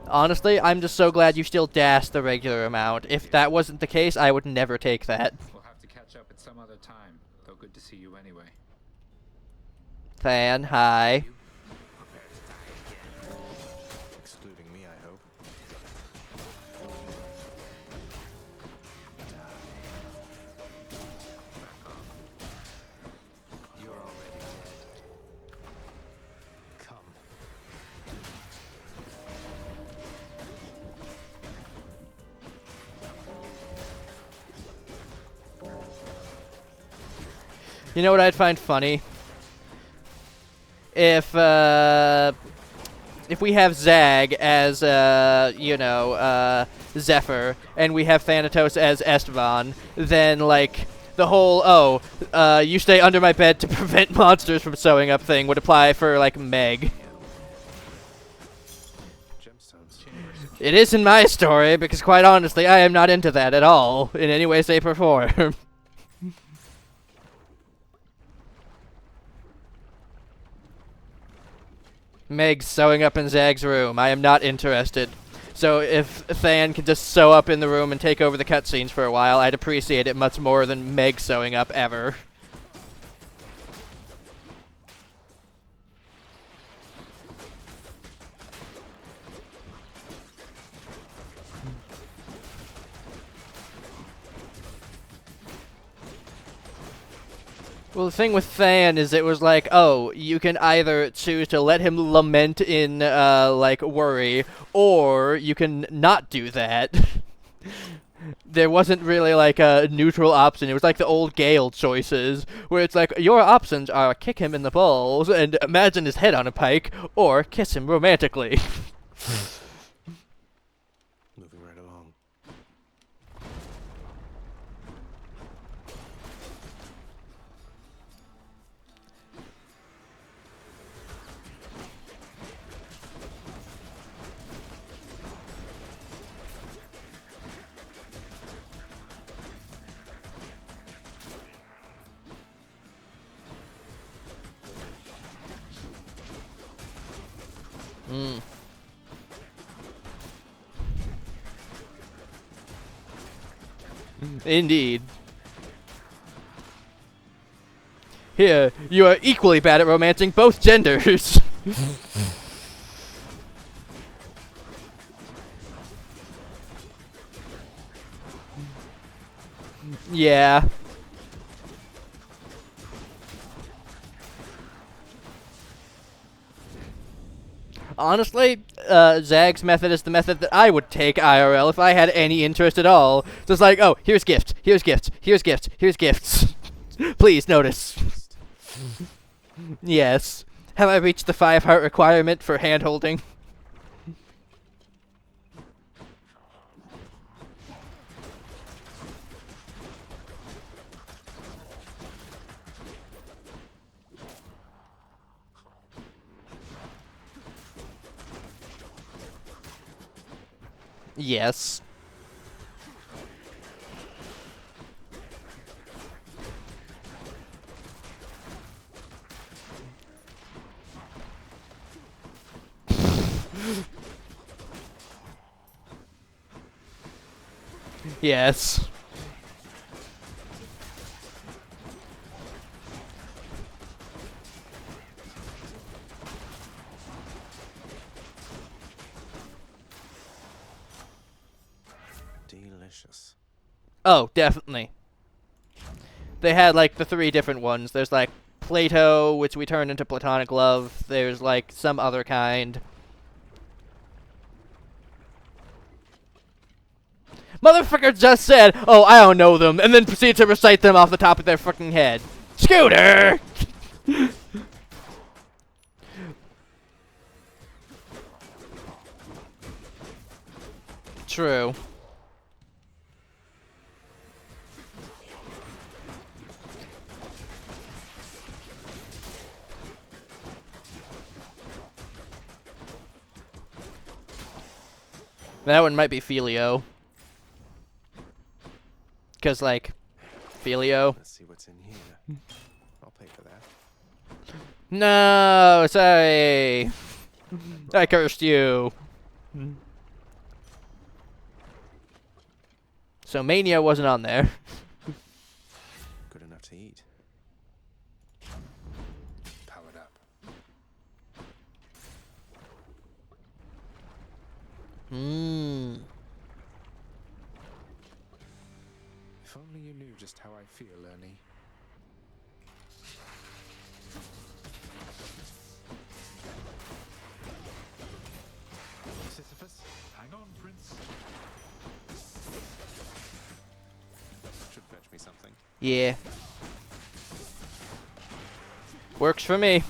Honestly, I'm just so glad you still dash the regular amount. If that wasn't the case, I would never take that. We'll have to catch up at some other time, though good to see you anyway. Fan, hi. Excluding me, I hope. You're already dead. Come. You know what I'd find funny? If we have Zag as, Zephyr, and we have Thanatos as Esteban, then, like, the whole, you stay under my bed to prevent monsters from showing up thing would apply for, like, Meg. It is in my story, because quite honestly, I am not into that at all, in any way, shape, or form. Meg's sewing up in Zag's room. I am not interested. So if Than can just sew up in the room and take over the cutscenes for a while, I'd appreciate it much more than Meg sewing up ever. Well, the thing with Than is it was like, oh, you can either choose to let him lament in, like, worry, or you can not do that. There wasn't really, like, a neutral option. It was like the old Gale choices, where it's like, your options are kick him in the balls and imagine his head on a pike, or kiss him romantically. Moving right along. Indeed. Here, you are equally bad at romancing both genders. Yeah. Honestly, Zag's method is the method that I would take IRL if I had any interest at all. So it's like, oh, here's gifts, here's gifts, here's gifts, here's gifts. Please notice. Yes. Have I reached the 5 heart requirement for hand-holding? Yes. Yes. Delicious. Oh, definitely. They had, like, the 3 different ones. There's, like, Plato, which we turned into platonic love. There's, like, some other kind. Motherfucker just said, oh, I don't know them, and then proceeded to recite them off the top of their fucking head. Scooter! True. That one might be Filio. Because, like, Filio. Let's see what's in here. I'll pay for that. No, sorry. I cursed you. So Mania wasn't on there. Good enough to eat. Powered up. Mmm. If only you knew just how I feel, Ernie. Sisyphus, hang on, Prince. Should fetch me something. Yeah. Works for me.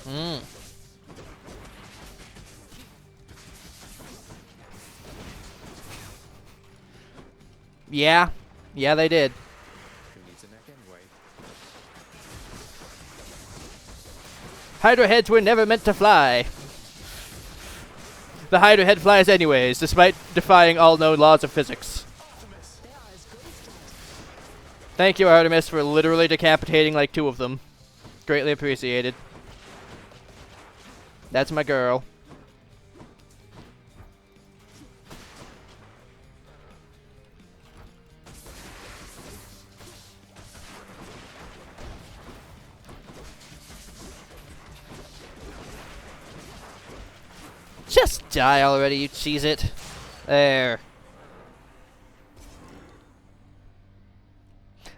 Mm. Yeah. Yeah, they did. Who needs a neck anyway? Hydra heads were never meant to fly. The Hydra head flies anyways, despite defying all known laws of physics. Thank you, Artemis, for literally decapitating like 2 of them. Greatly appreciated. That's my girl. Just die already, you cheese it. There.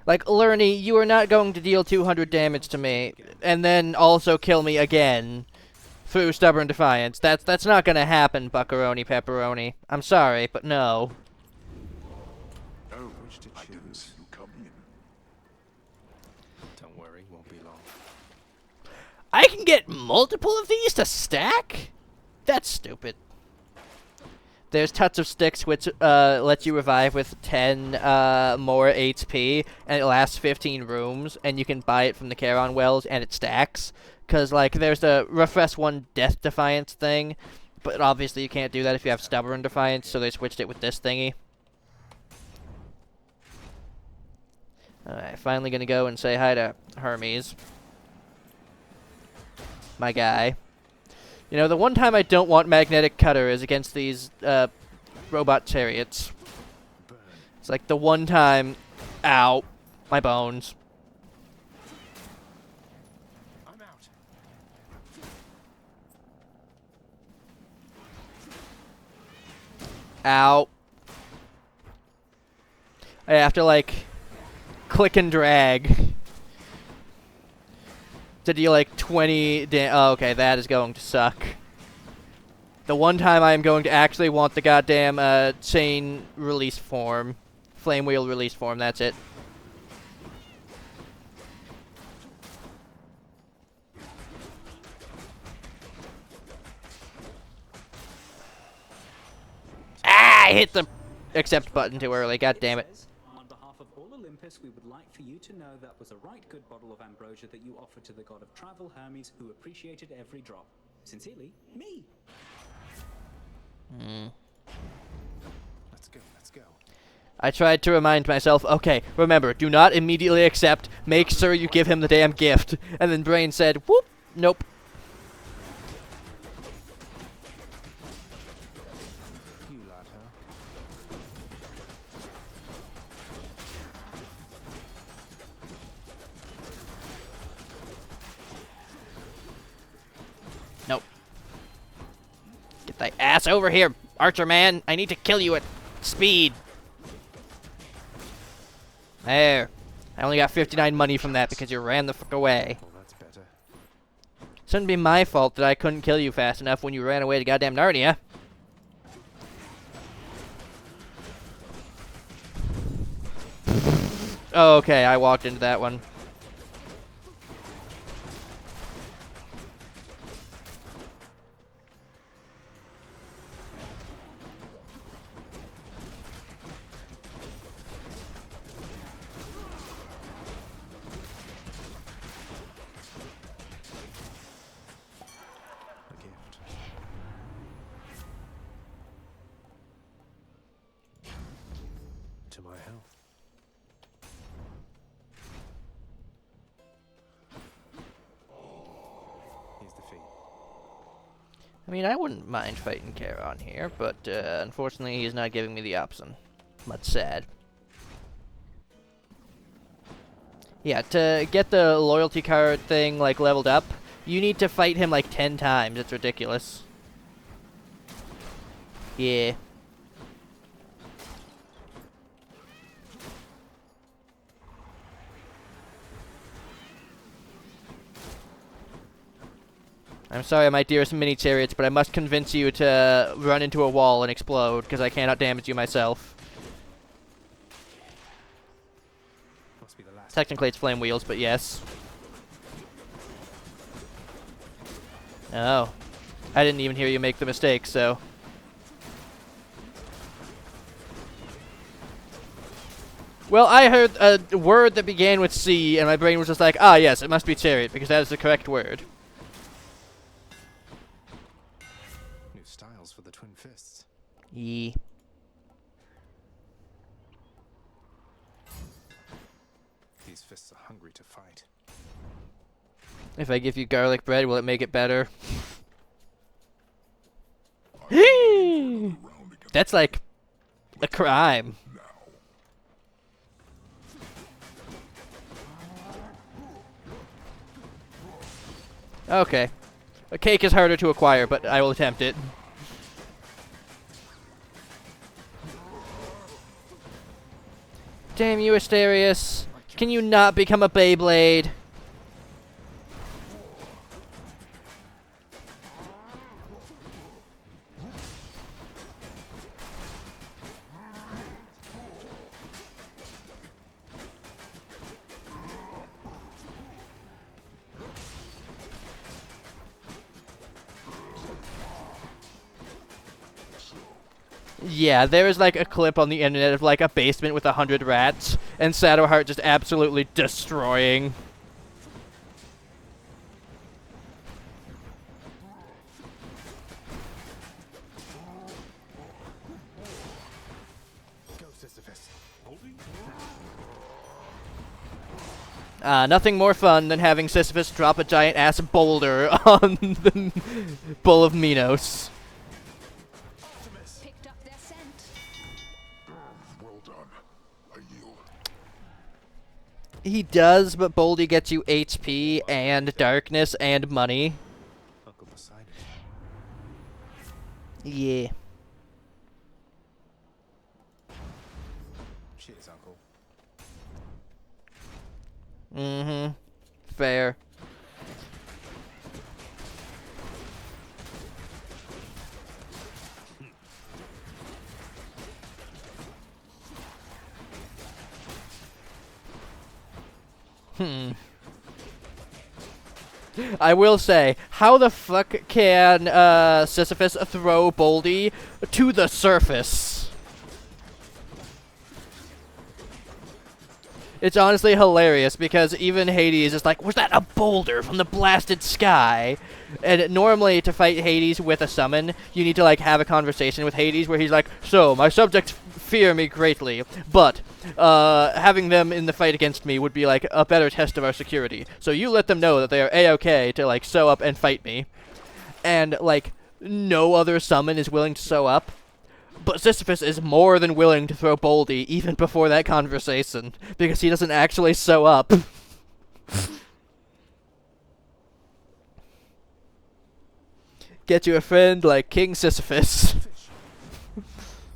Like, Lerny, you are not going to deal 200 damage to me, and then also kill me again through stubborn defiance. That's not gonna happen, Buckaroni Pepperoni. I'm sorry, but no. Oh, I didn't see you come in. Don't worry, won't be long. I can get multiple of these to stack? That's stupid. There's Touch of Sticks, which lets you revive with 10 more HP, and it lasts 15 rooms, and you can buy it from the Charon Wells, and it stacks. Because, like, there's the Refresh 1 Death Defiance thing, but obviously you can't do that if you have Stubborn Defiance, so they switched it with this thingy. Alright, finally gonna go and say hi to Hermes. My guy. You know, the one time I don't want Magnetic Cutter is against these robot chariots. It's like the one time... Ow. My bones. I'm out. Ow. I have to, like, click and drag to deal, like, 20 oh, okay, that is going to suck. The one time I am going to actually want the goddamn chain release form. Flame wheel release form, that's it. Ah, I hit the accept button too early, god damn it. On behalf of all Olympus, we would like for you to know that was a right good bottle of ambrosia that you offered to the god of travel, Hermes, who appreciated every drop. Sincerely, me. Let's go, let's go. I tried to remind myself, okay, remember, do not immediately accept, make sure you give him the damn gift. And then Brain said, whoop, nope. You lot, huh? Nope. Get thy ass over here, Archer man. I need to kill you at speed. There. I only got 59 money from that because you ran the fuck away. Well, that's better. Shouldn't be my fault that I couldn't kill you fast enough when you ran away to goddamn Narnia. Oh, okay, I walked into that one. A gift. To my health. Here's the fee. I mean, I wouldn't mind fighting Charon here, but unfortunately he's not giving me the option. That's sad. Yeah, to get the loyalty card thing, like, leveled up, you need to fight him, like, 10 times. It's ridiculous. Yeah. I'm sorry, my dearest mini chariots, but I must convince you to run into a wall and explode, because I cannot damage you myself. Must be the last. Technically, it's flame wheels, but yes. Oh. I didn't even hear you make the mistake, so... Well, I heard a word that began with C, and my brain was just like, ah, yes, it must be chariot, because that is the correct word. New styles for the twin fists. Yee. These fists are hungry to fight. If I give you garlic bread, will it make it better? That's like a crime. Okay. A cake is harder to acquire, but I will attempt it. Damn you, Asterius. Can you not become a Beyblade? Yeah, there is like a clip on the internet of like a basement with 100 rats, and Shadowheart just absolutely destroying. Go, Sisyphus. Nothing more fun than having Sisyphus drop a giant ass boulder on the Bull of Minos. Picked up their scent. Well done. I yield. He does, but Boldy gets you HP and darkness and money. Uncle Poseidon. Yeah. Cheers, Uncle. Mm-hmm. Fair. I will say, how the fuck can Sisyphus throw Boldy to the surface? It's honestly hilarious because even Hades is like, was that a boulder from the blasted sky? And normally to fight Hades with a summon, you need to like have a conversation with Hades where he's like, so my subjects fear me greatly, but having them in the fight against me would be like a better test of our security. So you let them know that they are A-okay to like sew up and fight me. And like no other summon is willing to sew up. But Sisyphus is more than willing to throw Boldy even before that conversation, because he doesn't actually sew up. Get you a friend like King Sisyphus.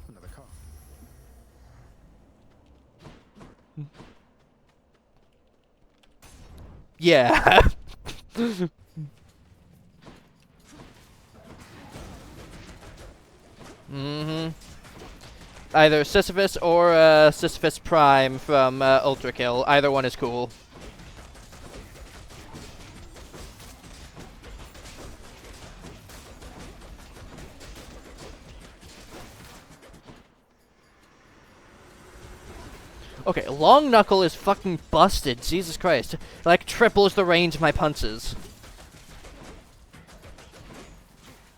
Another car. Yeah. Mm-hmm. Either Sisyphus or Sisyphus Prime from Ultra Kill. Either one is cool. Okay, Long Knuckle is fucking busted. Jesus Christ. Like, triples the range of my punches.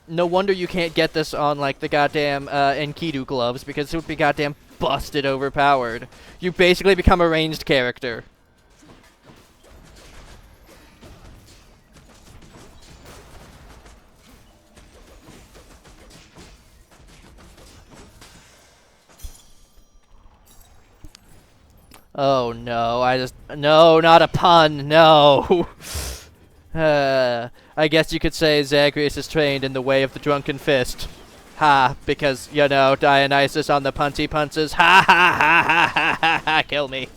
No wonder you can't get this on, like, the goddamn Enkidu gloves, because it would be goddamn busted overpowered. You basically become a ranged character. Oh no, no, not a pun, no! I guess you could say Zagreus is trained in the way of the drunken fist. Ha, because, you know, Dionysus on the punchy punches. Ha ha ha ha ha ha ha, kill me.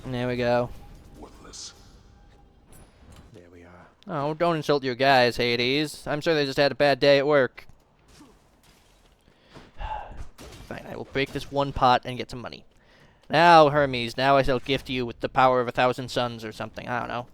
There we go. There we are. Oh, don't insult your guys, Hades. I'm sure they just had a bad day at work. Fine, I will break this one pot and get some money. Now, Hermes, now I shall gift you with the power of 1,000 suns or something. I don't know.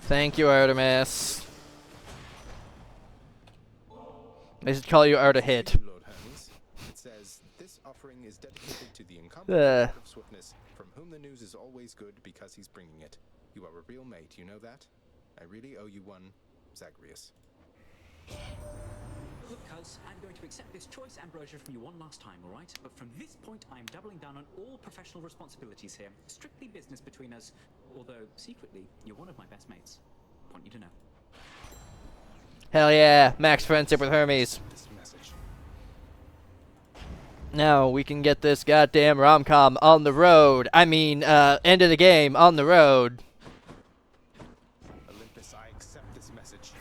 Thank you, Artemis. They should call you Artahit. Lord Hermes. It says, this offering is dedicated to the incomparable Lord of Swiftness, from whom the news is always good because he's bringing it. You are a real mate, you know that? I really owe you one, Zagreus. Look, cuz, I'm going to accept this choice ambrosia from you one last time, alright? But from this point, I'm doubling down on all professional responsibilities here. Strictly business between us, although, secretly, you're one of my best mates. Want you to know. Hell yeah, max friendship with Hermes. Now we can get this goddamn rom-com on the road. I mean, end of the game on the road. Olympus, I accept this message.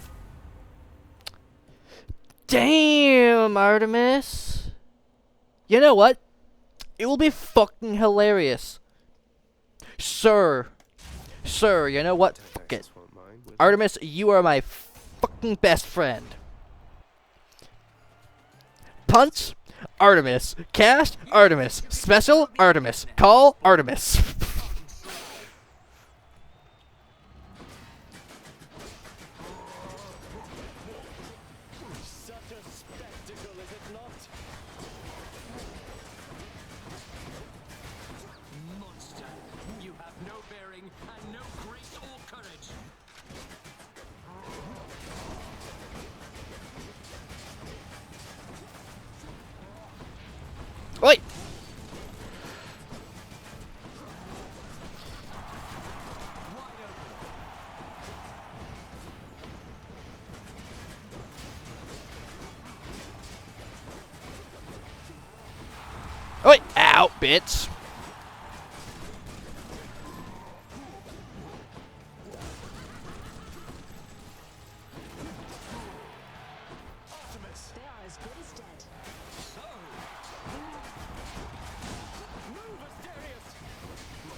Damn, Artemis. You know what? It will be fucking hilarious. Sir, you know what? Fuck it. Artemis, you are my fucking best friend. Punch, Artemis. Cast, Artemis. Special, Artemis. Call, Artemis. Wait! bits. They are as good as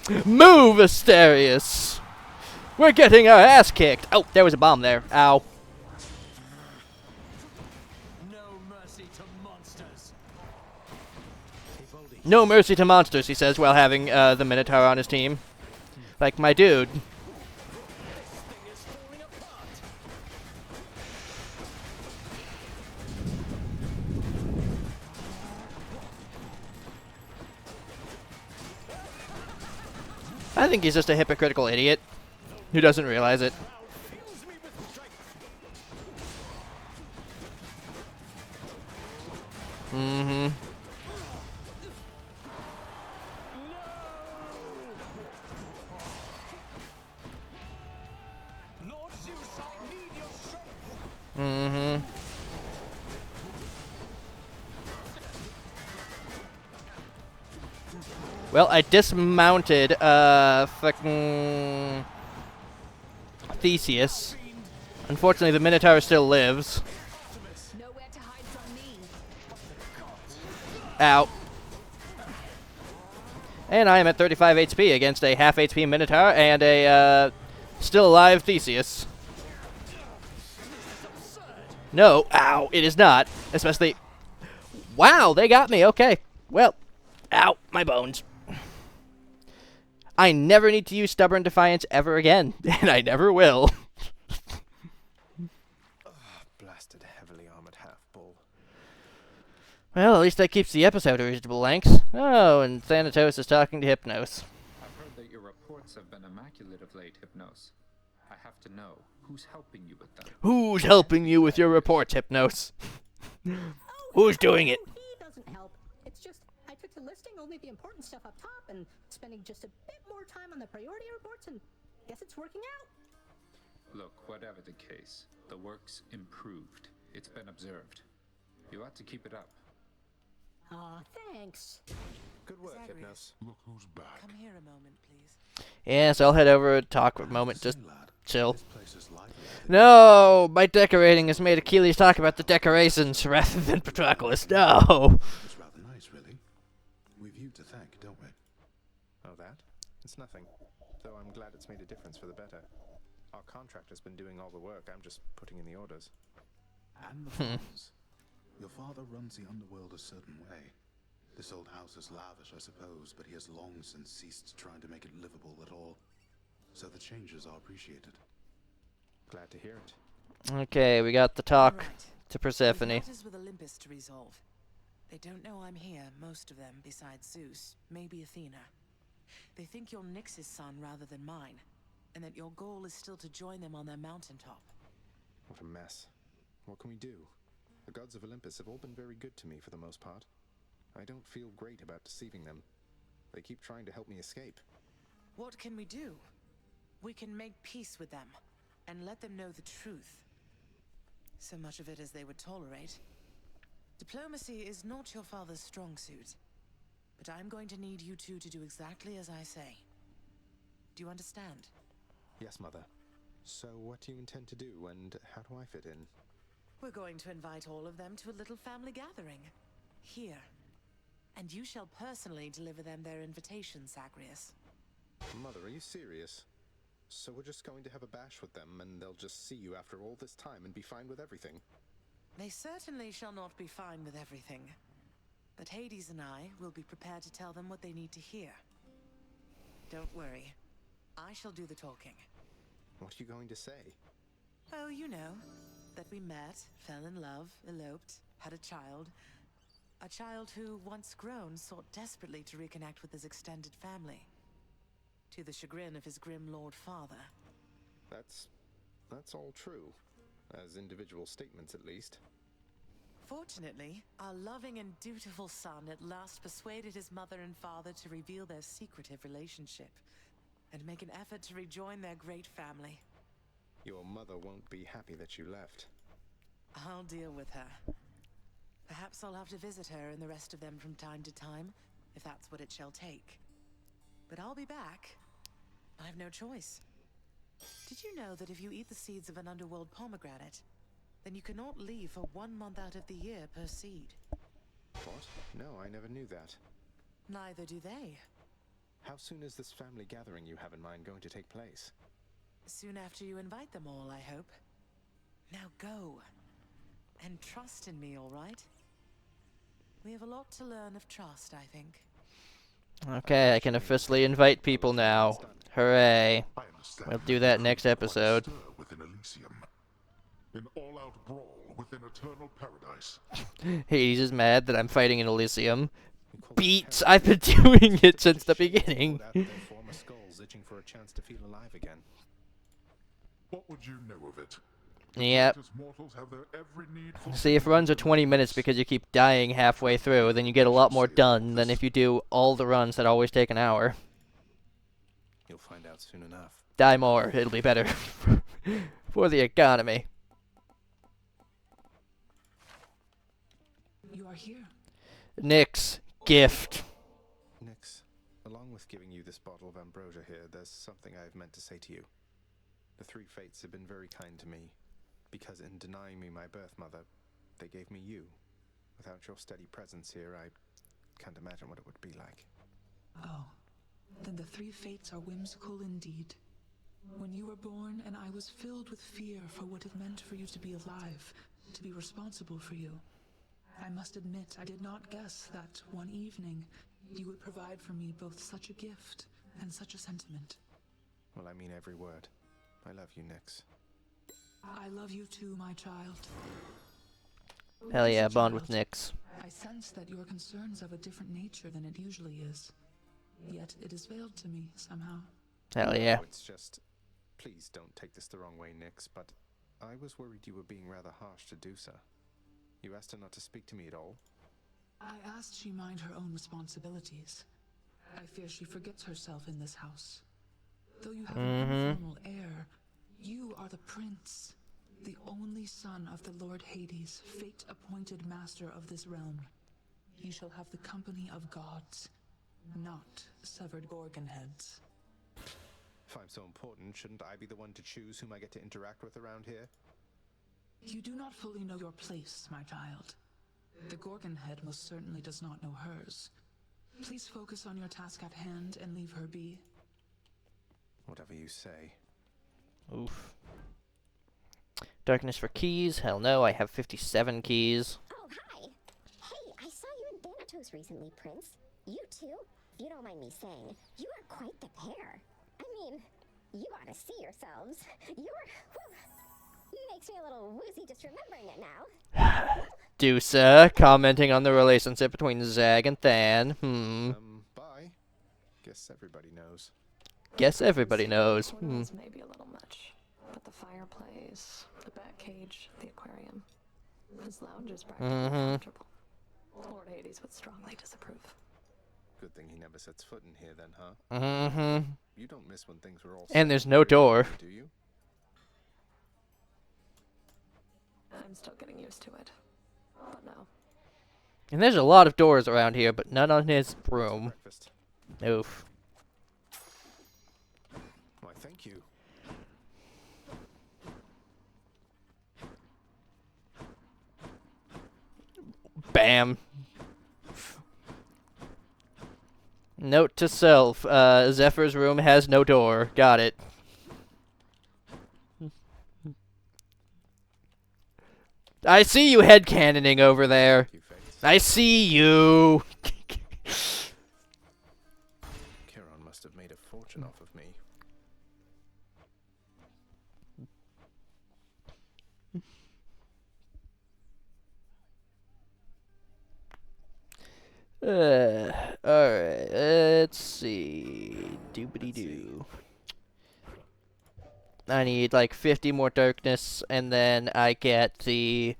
dead. Move, Asterius! We're getting our ass kicked! Oh, there was a bomb there. Ow. No mercy to monsters. No mercy to monsters, he says, while having the Minotaur on his team. Like, my dude. I think he's just a hypocritical idiot who doesn't realize it. Mm-hmm. Mm-hmm. Well, I dismounted, fucking Theseus. Unfortunately, the Minotaur still lives. Ow. And I am at 35 HP against a half HP Minotaur and a, still alive Theseus. No, ow, it is not. Especially, wow, they got me, okay. Well, ow, my bones. I never need to use Stubborn Defiance ever again, and I never will. Blasted heavily armored half-bull. Well, at least that keeps the episode a reasonable length. Oh, and Thanatos is talking to Hypnos. I've heard that your reports have been immaculate of late, Hypnos. I have to know, who's helping you with them? Who's helping you with your reports, Hypnos? Who's doing it? He doesn't help. It's just, I took to listing only the important stuff up top and spending just a bit more time on the priority reports, and guess it's working out. Look, whatever the case, the work's improved. It's been observed. You ought to keep it up. Aw, thanks. Good work, Hypnos. Look who's back. Come here a moment, please. Yes, I'll head over and talk for a moment. Just chill. No, my decorating has made Achilles talk about the decorations rather than Patroclus. No. It's rather nice, really. We've you to thank, don't we? Oh, that? It's nothing. Though I'm glad it's made a difference for the better. Our contractor's been doing all the work. I'm just putting in the orders. And the funds. Your father runs the underworld a certain way. This old house is lavish, I suppose, but he has long since ceased trying to make it livable at all. So the changes are appreciated. Glad to hear it. Okay, we got the talk Right. to Persephone. Matters with Olympus to resolve. They don't know I'm here, most of them, besides Zeus, maybe Athena. They think you're Nyx's son rather than mine, and that your goal is still to join them on their mountaintop. What a mess. What can we do? The gods of Olympus have all been very good to me for the most part. I don't feel great about deceiving them. They keep trying to help me escape. What can we do? We can make peace with them, and let them know the truth. So much of it as they would tolerate. Diplomacy is not your father's strong suit, but I'm going to need you two to do exactly as I say. Do you understand? Yes, Mother. So what do you intend to do, and how do I fit in? We're going to invite all of them to a little family gathering. Here. And you shall personally deliver them their invitation, Zagreus. Mother, are you serious? So we're just going to have a bash with them, and they'll just see you after all this time and be fine with everything? They certainly shall not be fine with everything. But Hades and I will be prepared to tell them what they need to hear. Don't worry. I shall do the talking. What are you going to say? Oh, you know. That we met, fell in love, eloped, had a child. A child who, once grown, sought desperately to reconnect with his extended family. To the chagrin of his grim lord father. That's all true. As individual statements, at least. Fortunately, our loving and dutiful son at last persuaded his mother and father to reveal their secretive relationship and make an effort to rejoin their great family. Your mother won't be happy that you left. I'll deal with her. Perhaps I'll have to visit her and the rest of them from time to time, if that's what it shall take. But I'll be back. I've no choice. Did you know that if you eat the seeds of an underworld pomegranate, then you cannot leave for 1 month out of the year per seed? What? No, I never knew that. Neither do they. How soon is this family gathering you have in mind going to take place? Soon after you invite them all, I hope. Now go. And trust in me, all right? We have a lot to learn of trust, I think. Okay, I can officially invite people now. Hooray. We'll do that next episode. Within Elysium. An all-out brawl within eternal paradise. Hades is mad that I'm fighting in Elysium. Beats! I've been doing it since the beginning. Their former skulls itching for a chance to feel alive again. What would you know of it? Yep. Mortals have their every need for See, if runs are 20 minutes because you keep dying halfway through, then you get a lot more done than if you do all the runs that always take an hour. You'll find out soon enough. Die more, it'll be better for the economy. You are here. Nick's gift. Nix, along with giving you this bottle of ambrosia here, there's something I've meant to say to you. The three fates have been very kind to me, because in denying me my birth mother, they gave me you. Without your steady presence here, I can't imagine what it would be like. Oh, then the three fates are whimsical indeed. When you were born, and I was filled with fear for what it meant for you to be alive, to be responsible for you. I must admit, I did not guess that one evening you would provide for me both such a gift and such a sentiment. Well, I mean every word. I love you, Nix. I love you too, my child. Hell yeah, bond with Nix. I sense that your concern's of a different nature than it usually is. Yet it is veiled to me somehow. Hell yeah. No, it's just... Please don't take this the wrong way, Nix, but I was worried you were being rather harsh to Dusa. You asked her not to speak to me at all? I asked she mind her own responsibilities. I fear she forgets herself in this house. Though you have an informal heir, you are the prince, the only son of the Lord Hades, fate-appointed master of this realm. You shall have the company of gods, not severed gorgon heads. If I'm so important, shouldn't I be the one to choose whom I get to interact with around here? You do not fully know your place, my child. The gorgon head most certainly does not know hers. Please focus on your task at hand and leave her be. Whatever you say. Oof. Darkness for keys? Hell no, I have 57 keys. Oh, hi. Hey, I saw you in Thanatos recently, Prince. You too? If you don't mind me saying, you are quite the pair. I mean, you ought to see yourselves. Makes me a little woozy just remembering it now. Dusa, commenting on the relationship between Zag and Than. Bye. Guess everybody knows. Guess everybody knows. Maybe a little much, but the fireplace, the bat cage, the aquarium, his lounge is practically comfortable. Lord Hades would strongly disapprove. Good thing he never sets foot in here then, huh? You don't miss when things were all... And there's no door. Do you? I'm still getting used to it, but no. And there's a lot of doors around here, but none on his room. Oof. Why, thank you. Bam. Note to self, Zephyr's room has no door. Got it. I see you headcanoning over there. I see you. Chiron must have made a fortune off of me. Alright, let's see. Doobity-doo. I need like 50 more darkness, and then I get the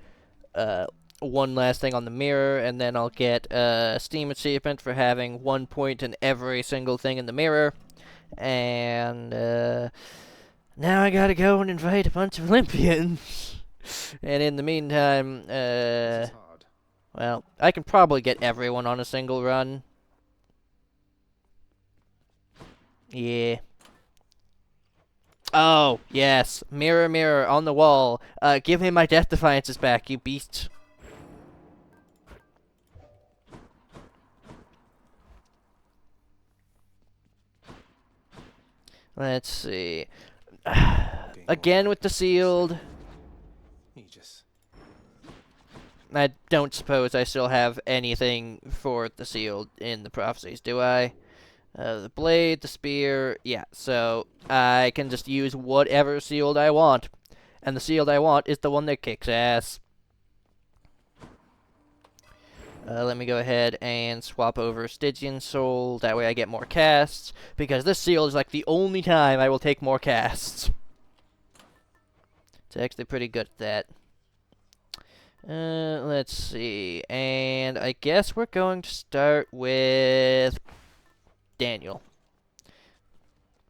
one last thing on the mirror, and then I'll get a Steam achievement for having 1 point in every single thing in the mirror. And now I gotta go and invite a bunch of Olympians. And in the meantime, well, I can probably get everyone on a single run. Yeah. Oh, yes. Mirror, mirror on the wall. Give me my death defiances back, you beast. Let's see. Again with the sealed. I don't suppose I still have anything for the sealed in the prophecies, do I? The blade, the spear, yeah, so I can just use whatever sealed I want. And the sealed I want is the one that kicks ass. Let me go ahead and swap over Stygian Soul, that way I get more casts, because this sealed is like the only time I will take more casts. It's actually pretty good at that. Let's see, and I guess we're going to start with Daniel.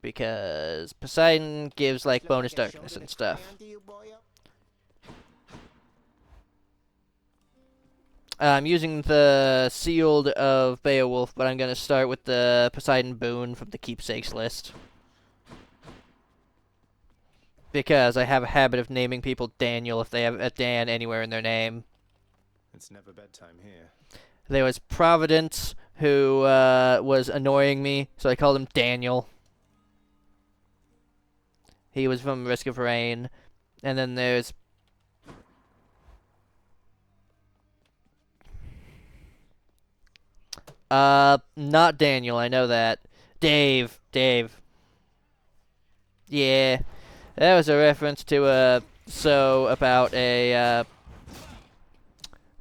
Because Poseidon gives, like, bonus darkness and stuff. I'm using the Sealed of Beowulf, but I'm going to start with the Poseidon Boon from the Keepsakes list. Because I have a habit of naming people Daniel if they have a Dan anywhere in their name. It's never bedtime here. There was Providence, who was annoying me, so I called him Daniel. He was from Risk of Rain. And then there's... not Daniel, I know that. Dave. Yeah. That was a reference to, about a,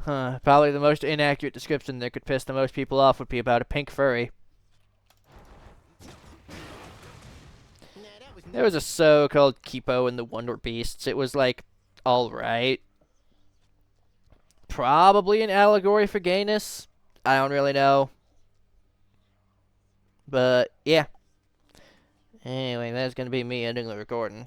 probably the most inaccurate description that could piss the most people off would be about a pink furry. There was a show called Kipo and the Wonder Beasts. It was, like, alright. Probably an allegory for gayness. I don't really know. But, yeah. Anyway, that's gonna be me ending the recording.